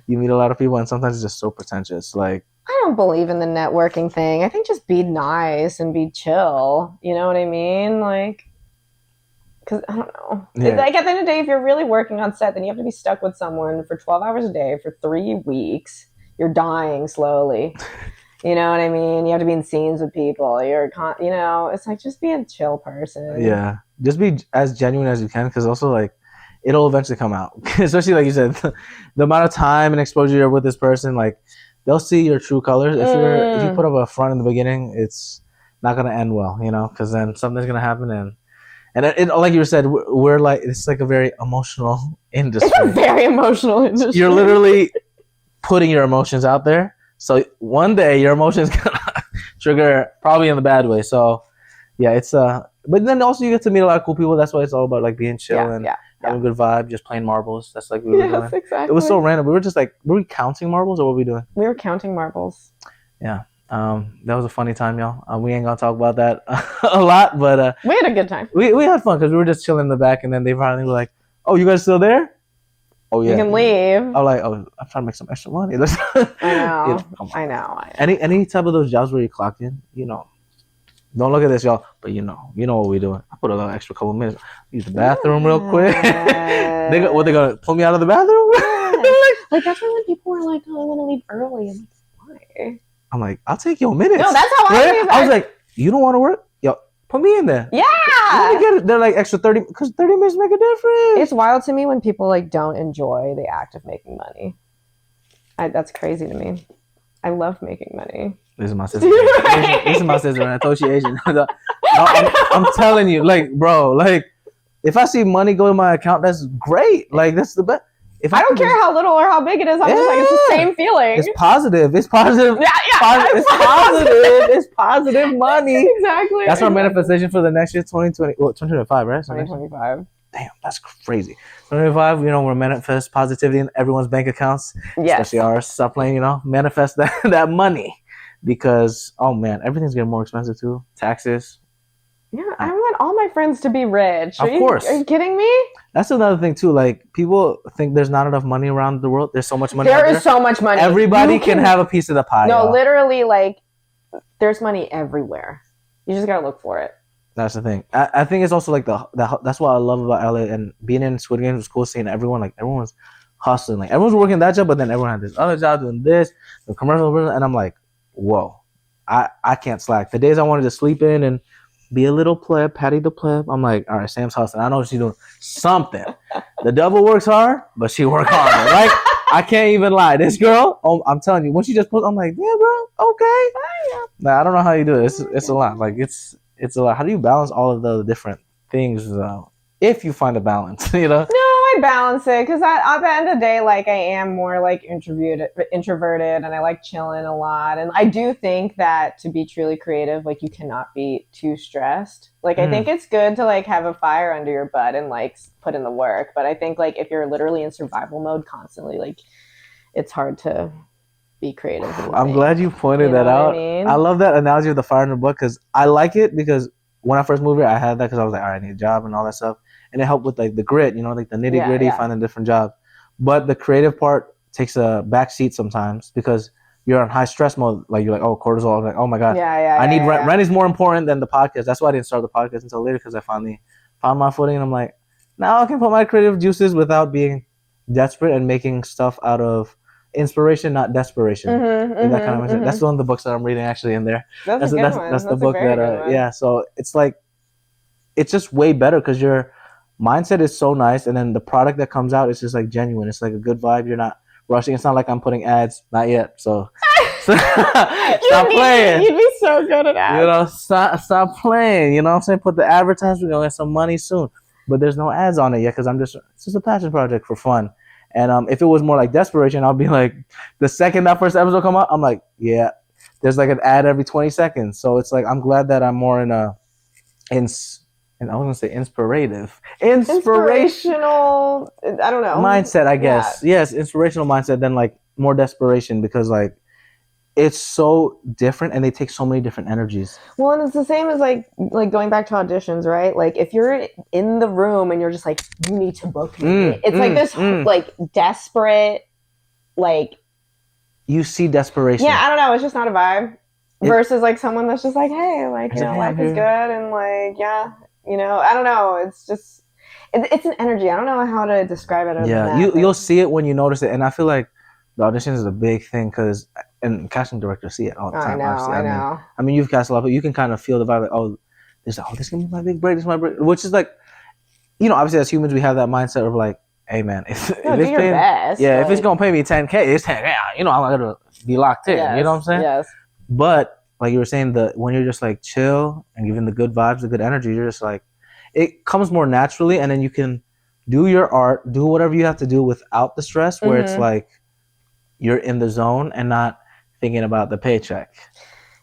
you meet a lot of people and sometimes it's just so pretentious. Like, I don't believe in the networking thing. I think just be nice and be chill, you know what I mean? Like, because I don't know. Yeah. Like, at the end of the day, if you're really working on set, then you have to be stuck with someone for 12 hours a day for 3 weeks. You're dying slowly. You know what I mean? You have to be in scenes with people. You know, it's like, just be a chill person. Yeah. Just be as genuine as you can, because also, like, it'll eventually come out. Especially, like you said, the amount of time and exposure you're with this person, like, they'll see your true colors. If you put up a front in the beginning, it's not going to end well, you know, because then something's going to happen. And it, like you said, we're like, it's like a very emotional industry. It's a very emotional industry. You're literally putting your emotions out there. So one day your emotions gonna trigger, probably in the bad way. So yeah, it's but then also you get to meet a lot of cool people. That's why it's all about like being chill and having a good vibe, just playing marbles. That's like we were doing. Exactly. It was so random. We were just like, were we counting marbles or what were we doing? We were counting marbles. Yeah. That was a funny time, y'all. We ain't gonna talk about that a lot, but we had a good time. We had fun because we were just chilling in the back, and then they finally were like, "Oh, you guys still there? Oh yeah, you can leave." I'm like, "Oh, I'm trying to make some extra money." I know. Any type of those jobs where you clock in, you know, don't look at this, y'all, but you know what we're doing. I put a little extra couple minutes. Use the bathroom real quick. They gonna pull me out of the bathroom? Like that's why when people were like, "Oh, I want to leave early," I'm like, "Why?" I'm like, I'll take your minutes. No, that's how I leave. I was like, you don't want to work? Yo, put me in there. Yeah. They're like extra 30, because 30 minutes make a difference. It's wild to me when people like don't enjoy the act of making money. That's crazy to me. I love making money. This is my sister. This is my sister, and I told she Asian. No, I'm telling you, like, bro, like, if I see money go to my account, that's great. Like, that's the best. If I don't care how little or how big it is. I'm just like, it's the same feeling. It's positive. It's positive. Yeah. It's positive. It's positive money. Exactly. That's our manifestation for the next year, 2025, right? 2025. Damn, that's crazy. 2025, you know, we're manifest positivity in everyone's bank accounts, especially ours. Stop playing, you know, manifest that money, because everything's getting more expensive too. Taxes. Yeah, I want all my friends to be rich. Of course. Are you kidding me? That's another thing too. Like, people think there's not enough money around the world. There's so much money. There is so much money. Everybody can have a piece of the pie. No, y'all. literally, like, there's money everywhere. You just gotta look for it. That's the thing. I think it's also like that's what I love about LA, and being in Squid Game was cool, seeing everyone's hustling. Like, everyone's working that job, but then everyone had this other job doing this, the commercial, and I'm like, whoa, I can't slack. The days I wanted to sleep in and be a little pleb, Patty the pleb, I'm like, all right, Sam's hustling. I know she's doing something. The devil works hard, but she works harder. Like, I can't even lie. This girl, I'm telling you, when she just posts, I'm like, yeah, bro, okay. Nah, I don't know how you do it. It's a lot. Like, it's a lot. How do you balance all of the different things? If you find a balance, you know? No, I balance it because at the end of the day, like, I am more like introverted, and I like chilling a lot. And I do think that to be truly creative, like, you cannot be too stressed. Like, I think it's good to like have a fire under your butt and like put in the work. But I think like if you're literally in survival mode constantly, like, it's hard to be creative. I'm glad you pointed that out. I love that analogy of the fire in the butt, because I like it, because when I first moved here, I had that because I was like, all right, I need a job and all that stuff. And it helped with like the grit, you know, like the nitty gritty, finding different jobs. But the creative part takes a back seat sometimes because you're in high stress mode. Like, you're like, oh, cortisol. I'm like, oh my God. I need rent. Rent is more important than the podcast. That's why I didn't start the podcast until later, because I finally found my footing. And I'm like, now I can put my creative juices without being desperate and making stuff out of inspiration, not desperation. In that kind of mindset. Mm-hmm. That's one of the books that I'm reading actually in there. That's a good one. That's the a book very that good one. yeah. So it's like it's just way better because your mindset is so nice, and then the product that comes out is just like genuine. It's like a good vibe. You're not rushing. It's not like I'm putting ads. Not yet. So stop playing. You'd be so good at ads. You know, stop playing. You know what I'm saying? Put the advertisement. We're gonna get some money soon. But there's no ads on it yet because it's just a passion project for fun. And if it was more like desperation, I'll be like, the second that first episode come out, I'm like, yeah, there's like an ad every 20 seconds. So it's like, I'm glad that I'm more and I was going to say inspirational, I don't know. mindset, I guess. Yeah. Yes, inspirational mindset than like more desperation because like, it's so different and they take so many different energies. Well, and it's the same as like going back to auditions, right? Like if you're in the room and you're just like, you need to book me. It's like this like desperate, like you see desperation. Yeah, I don't know. It's just not a vibe. Versus like someone that's just like, hey, like you know, life is good and like yeah, you know, I don't know. It's just it's an energy. I don't know how to describe it. Yeah, you'll see it when you notice it, and I feel like the auditions is a big thing because and casting directors see it all the time. I know. I mean, you've cast a lot, but you can kind of feel the vibe. Like, this is gonna be my big break. This is my break, which is like, you know, obviously as humans we have that mindset of like, hey man, if it's your best, yeah, if it's gonna pay me $10K, it's $10K. You know, I'm gonna be locked in. Yes, you know what I'm saying? Yes. But like you were saying, when you're just like chill and giving the good vibes, the good energy, you're just like, it comes more naturally, and then you can do your art, do whatever you have to do without the stress, where it's like you're in the zone and not thinking about the paycheck.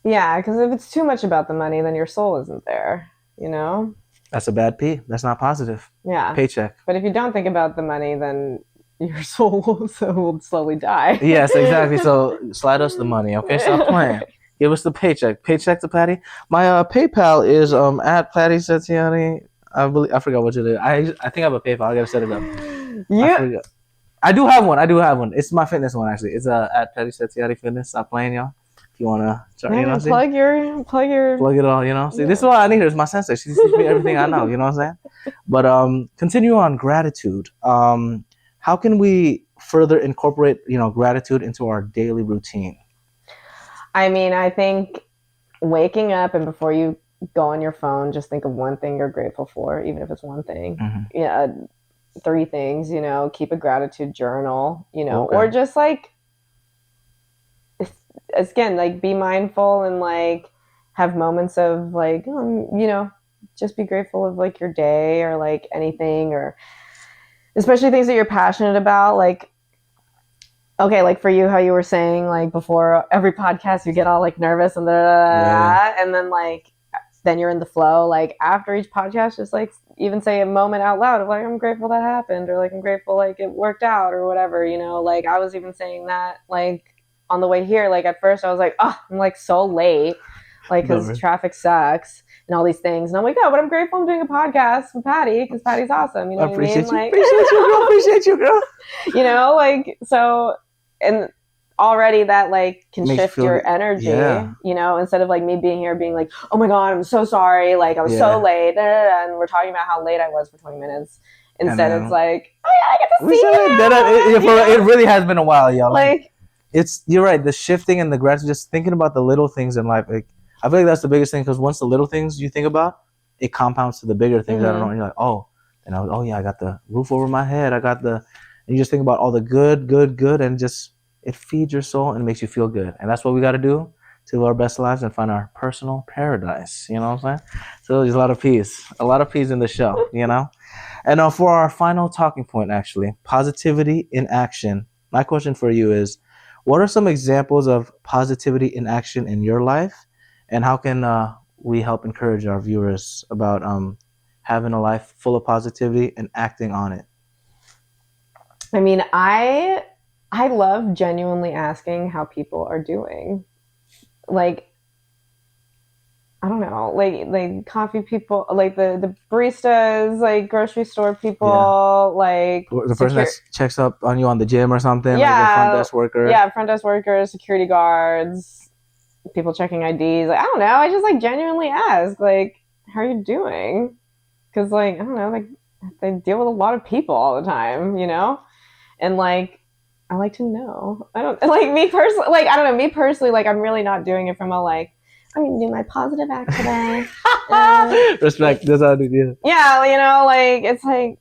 Yeah, because if it's too much about the money, then your soul isn't there, you know? That's a bad P. That's not positive. Yeah. Paycheck. But if you don't think about the money, then your soul will slowly die. Yes, exactly. So slide us the money, okay? Stop playing. Give us the paycheck. Paycheck to Patty. My PayPal is at Patty Setiani. I forgot what it is. I think I have a PayPal. I gotta set it up. Yeah. I do have one. It's my fitness one actually. It's at Patty Setiani Fitness. Stop playing, y'all. If you wanna, you know, plug it all. You know, see, this is what I need. Is my sensei. She teaches me everything I know. You know what I'm saying? But continue on gratitude. How can we further incorporate gratitude into our daily routine? I mean, I think waking up and before you go on your phone, just think of one thing you're grateful for, even if it's one thing. Yeah. 3 things, keep a gratitude journal, or just like, again, like be mindful and like have moments of like, just be grateful of like your day or like anything, or especially things that you're passionate about. Like, okay, like for you, how you were saying like before every podcast you get all like nervous and and then like, then you're in the flow. Like after each podcast, just like even say a moment out loud of like, I'm grateful that happened, or like I'm grateful like it worked out or whatever, like I was even saying that like on the way here. Like at first I was like, oh, I'm like so late, like because traffic sucks and all these things, and I'm like, no, but I'm grateful I'm doing a podcast with Patty because Patty's awesome. You know what I mean? Like, appreciate you, girl. Like so, and already that like can shift your energy, instead of like me being here being like, oh my God, I'm so sorry, like I was so late, and we're talking about how late I was for 20 minutes. Instead it's like, oh yeah, I get to see you. It really has been a while, y'all. Like you're right, the shifting and the gratitude, just thinking about the little things in life. Like I feel like that's the biggest thing, because once the little things you think about, it compounds to the bigger things. I don't know, and you're like, I got the roof over my head, and you just think about all the good, and just it feeds your soul and makes you feel good. And that's what we got to do to live our best lives and find our personal paradise. You know what I'm saying? So there's a lot of peas in the show, And for our final talking point, actually, positivity in action. My question for you is, what are some examples of positivity in action in your life? And how can we help encourage our viewers about having a life full of positivity and acting on it? I mean, I love genuinely asking how people are doing. Like, I don't know, like coffee people, like the baristas, like grocery store people, like the person that checks up on you on the gym or something, like the front desk worker. Yeah, front desk workers, security guards, people checking IDs. Like, I don't know, I just like genuinely ask, like, how are you doing? Because like, I don't know, like they deal with a lot of people all the time, and like, I like to know. I don't like me personally. Like I don't know me personally. Like I'm really not doing it from a like I'm gonna do my positive act today. Respect. That's how I do it. Yeah, you know, like it's like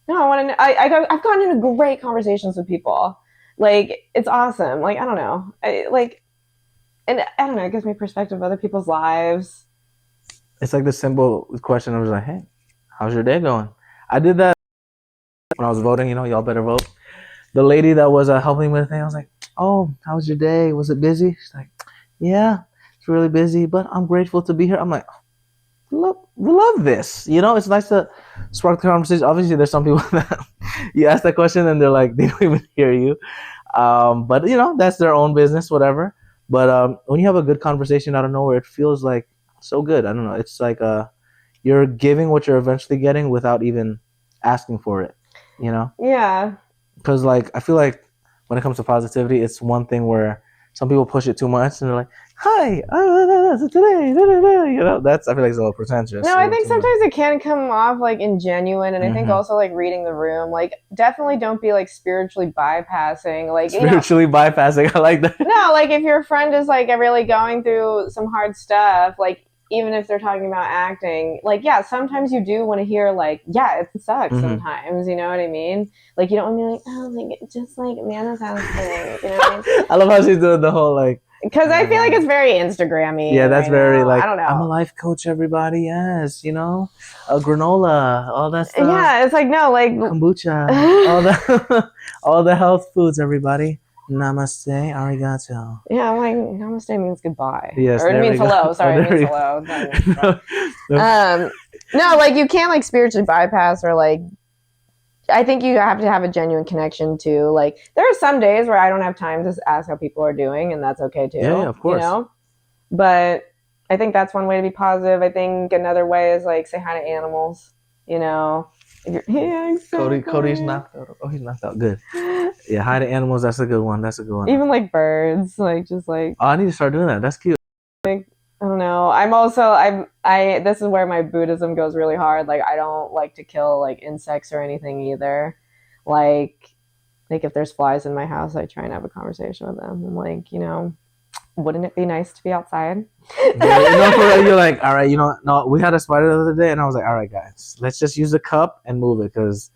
no, I want to. I've gotten into great conversations with people. Like it's awesome. Like I don't know. And I don't know. It gives me perspective of other people's lives. It's like the simple question. I was like, hey, how's your day going? I did that when I was voting. You know, y'all better vote. The lady that was helping me with me, I was like, oh, how was your day? Was it busy? She's like, yeah, it's really busy, but I'm grateful to be here. I'm like, we love this. You know, it's nice to spark the conversation. Obviously, there's some people that you ask that question and they're like, they don't even hear you. But, you know, that's their own business, whatever. But when you have a good conversation out of nowhere, it feels like so good. I don't know. It's like you're giving what you're eventually getting without even asking for it, you know? Yeah. Because, like, I feel like when it comes to positivity, it's one thing where some people push it too much and they're like, hi, today, you know, that's, I feel like it's a little pretentious. No, I think sometimes it can come off like ingenuine, and I think also like reading the room, like definitely don't be like spiritually bypassing, like spiritually bypassing. I like that. No, like if your friend is like really going through some hard stuff, like even if they're talking about acting, like yeah, sometimes you do want to hear like yeah, it sucks sometimes, you know what I mean? Like you don't want to be like oh like just like Amanda's house thing, you know what I mean? I love how she's doing the whole like. Because I feel like it's very Instagrammy. Yeah, that's very like, I don't know. I'm a life coach, everybody. Yes, you know, granola, all that stuff. Yeah, it's like no, like kombucha, all the health foods, everybody. Namaste, arigato. Yeah, I'm like namaste means goodbye. Yes, or it means hello. Sorry, it means hello. No, like you can't like spiritually bypass or like. I think you have to have a genuine connection too. Like there are some days where I don't have time to ask how people are doing, and that's okay too. Yeah, of course. You know, but I think that's one way to be positive. I think another way is like say hi to animals. You know, yeah, exactly. Cody's knocked out. Oh, he's knocked out. Good. Yeah, hi to animals. That's a good one. Even like birds, like just like. Oh, I need to start doing that. That's cute. Like, I don't know. I'm also I this is where my Buddhism goes really hard. Like I don't like to kill like insects or anything either. Like if there's flies in my house, I try and have a conversation with them. I'm like, you know, wouldn't it be nice to be outside? Yeah, you know, for real, you're like, all right, you know, no, we had a spider the other day, and I was like, all right, guys, let's just use the cup and move it, because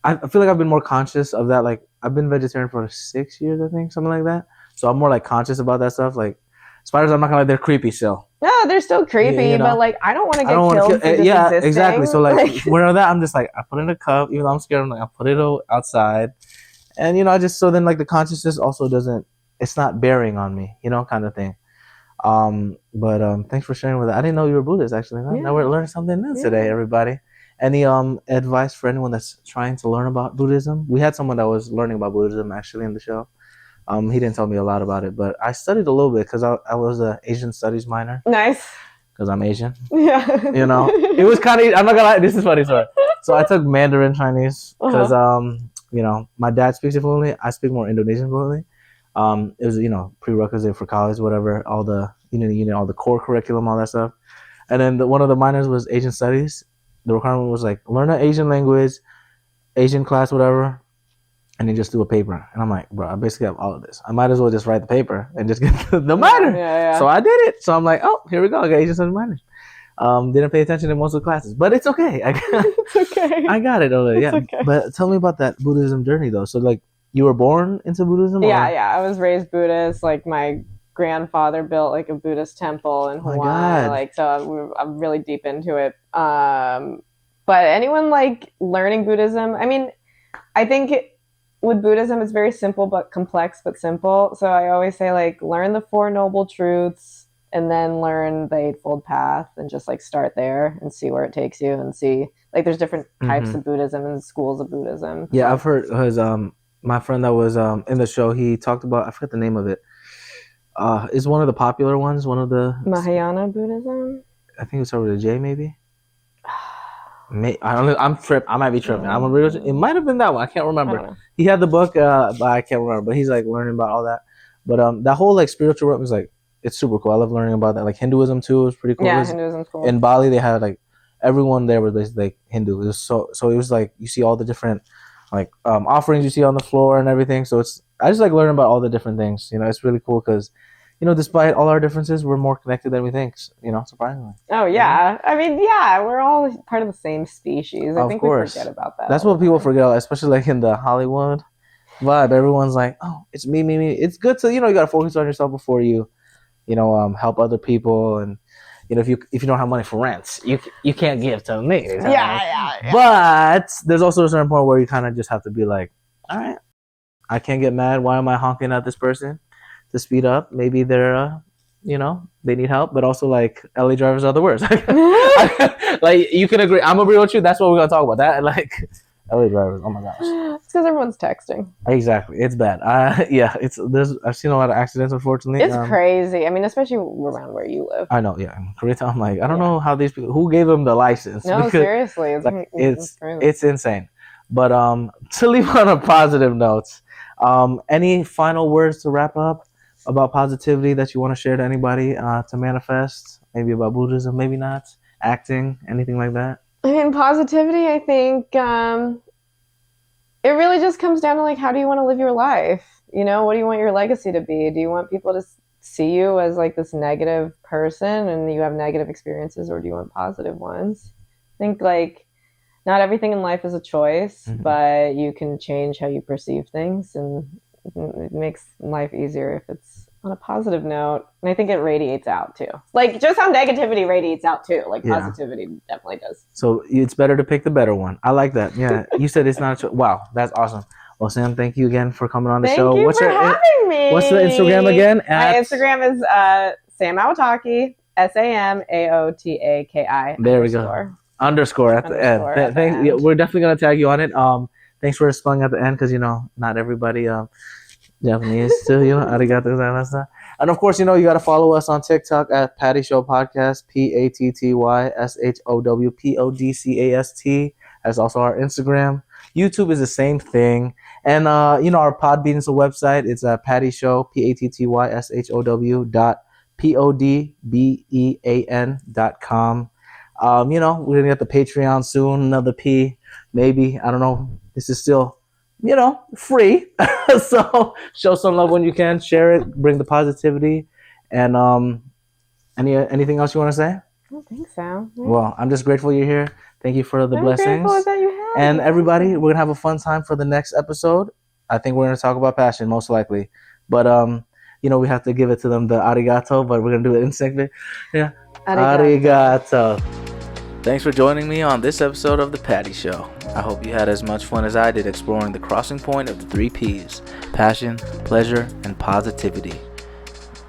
I feel like I've been more conscious of that. Like I've been vegetarian for 6 years, I think, something like that. So I'm more like conscious about that stuff. Like spiders, I'm not gonna lie, they're creepy still. No, they're still creepy, you know? But like I don't want to get killed for just yeah, existing. Exactly. So like where that, I'm just like I put it in a cup, even though I'm scared. I'm like I put it outside, and you know I just so then like the consciousness also doesn't. It's not bearing on me, you know, kind of thing. But thanks for sharing with that. I didn't know you were Buddhist actually. Huh? Yeah. Now we're learning something new today, everybody. Any advice for anyone that's trying to learn about Buddhism? We had someone that was learning about Buddhism actually in the show. He didn't tell me a lot about it, but I studied a little bit because I was an Asian studies minor. Nice. Because I'm Asian. Yeah. You know, it was kind of, I'm not gonna lie, this is funny story. So I took Mandarin Chinese because, you know, my dad speaks it fluently. I speak more Indonesian fluently. It was, you know, prerequisite for college, whatever, all the, you know, all the core curriculum, all that stuff. And then one of the minors was Asian studies. The requirement was like, learn an Asian language, Asian class, whatever, and then just do a paper. And I'm like, bro, I basically have all of this. I might as well just write the paper and just get the minor. Yeah. So I did it. So I'm like, oh, here we go. I got Asian studies minor. Didn't pay attention to most of the classes, but it's okay. It's okay. I got it. Yeah. Okay. But tell me about that Buddhism journey though. So like, you were born into Buddhism? Yeah. I was raised Buddhist. Like my grandfather built like a Buddhist temple in Hawaii. Like, so I'm really deep into it. But anyone like learning Buddhism, I mean, I think with Buddhism, it's very simple but complex but simple. So I always say like learn the Four Noble Truths and then learn the Eightfold Path and just like start there and see where it takes you and see like there's different types of Buddhism and schools of Buddhism. Yeah, I've heard his my friend that was in the show, he talked about, I forget the name of it. Is one of the popular ones, one of the Mahayana Buddhism? I think it started with a J maybe. I'm tripping. I might be tripping. It might have been that one. I can't remember. He had the book, but I can't remember. But he's like learning about all that. But that whole like spiritual realm is like it's super cool. I love learning about that. Like Hinduism too is pretty cool. Yeah, Hinduism's cool. In Bali, they had like everyone there was basically like Hindu. It was so it was like you see all the different like offerings you see on the floor and everything. So it's I just like learning about all the different things. You know, it's really cool because, you know, despite all our differences, we're more connected than we think. You know, surprisingly. Oh yeah, I mean, yeah, we're all part of the same species. I think we forget about that. That's what people forget, especially like in the Hollywood vibe. Everyone's like, oh, it's me, me, me. It's good to, you know, you got to focus on yourself before you know, help other people. And you know, if you don't have money for rent, you can't give to me. Yeah. But there's also a certain point where you kind of just have to be like, all right, I can't get mad. Why am I honking at this person to speed up? Maybe they're, you know, they need help. But also, like, LA drivers are the worst. Like, you can agree. I'm agree with you. That's what we're gonna talk about. That, like, LA drivers. Oh my gosh. It's because everyone's texting. Exactly. It's bad. Yeah. I've seen a lot of accidents, unfortunately. It's crazy. I mean, especially around where you live. I know. Yeah. In Koreatown, I'm like, I don't know how these people, who gave them the license. No, because, seriously. It's insane. But to leave on a positive note, any final words to wrap up about positivity that you want to share to anybody to manifest? Maybe about Buddhism, maybe not. Acting, anything like that? I mean, positivity, I think it really just comes down to, like, how do you want to live your life? You know, what do you want your legacy to be? Do you want people to see you as, like, this negative person and you have negative experiences, or do you want positive ones? I think, like, not everything in life is a choice, but you can change how you perceive things, and it makes life easier if it's on a positive note. And I think it radiates out too. Like, just how negativity radiates out too. Like, positivity definitely does. So it's better to pick the better one. I like that. Yeah. You said it's not a choice. Wow, that's awesome. Well, Sam, thank you again for coming on the show. Thank you for having me. What's the Instagram again? My Instagram is Sam Aotaki, SAMAOTAKI. There we go. Underscore at the end. Thanks. Yeah, we're definitely gonna tag you on it. Thanks for spelling at the end, because, you know, not everybody Japanese too, you know, arigato gozaimasu. And of course, you know, you got to follow us on TikTok at Patty Show Podcast, PattyShowPodcast. That's also our Instagram. YouTube is the same thing. And, you know, our PodBean is a website. It's Patty Show, PattyShow.podbean.com. You know, we're going to get the Patreon soon, another P, maybe. I don't know. This is still, you know, free. So show some love when you can. Share it. Bring the positivity. And anything else you want to say? I don't think so. Well, I'm just grateful you're here. Thank you for the blessings. Grateful that you have and everybody, we're going to have a fun time for the next episode. I think we're going to talk about passion, most likely. But, you know, we have to give it to them, the arigato, but we're going to do it in sync. Yeah. Arigato. Thanks for joining me on this episode of The Patty Show. I hope you had as much fun as I did exploring the crossing point of the 3 Ps: passion, pleasure, and positivity.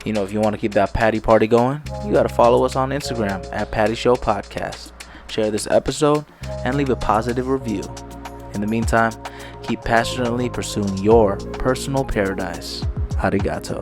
You know, if you want to keep that Patty party going, you got to follow us on Instagram at Patty Show Podcast. Share this episode and leave a positive review. In the meantime, keep passionately pursuing your personal paradise. Arigato.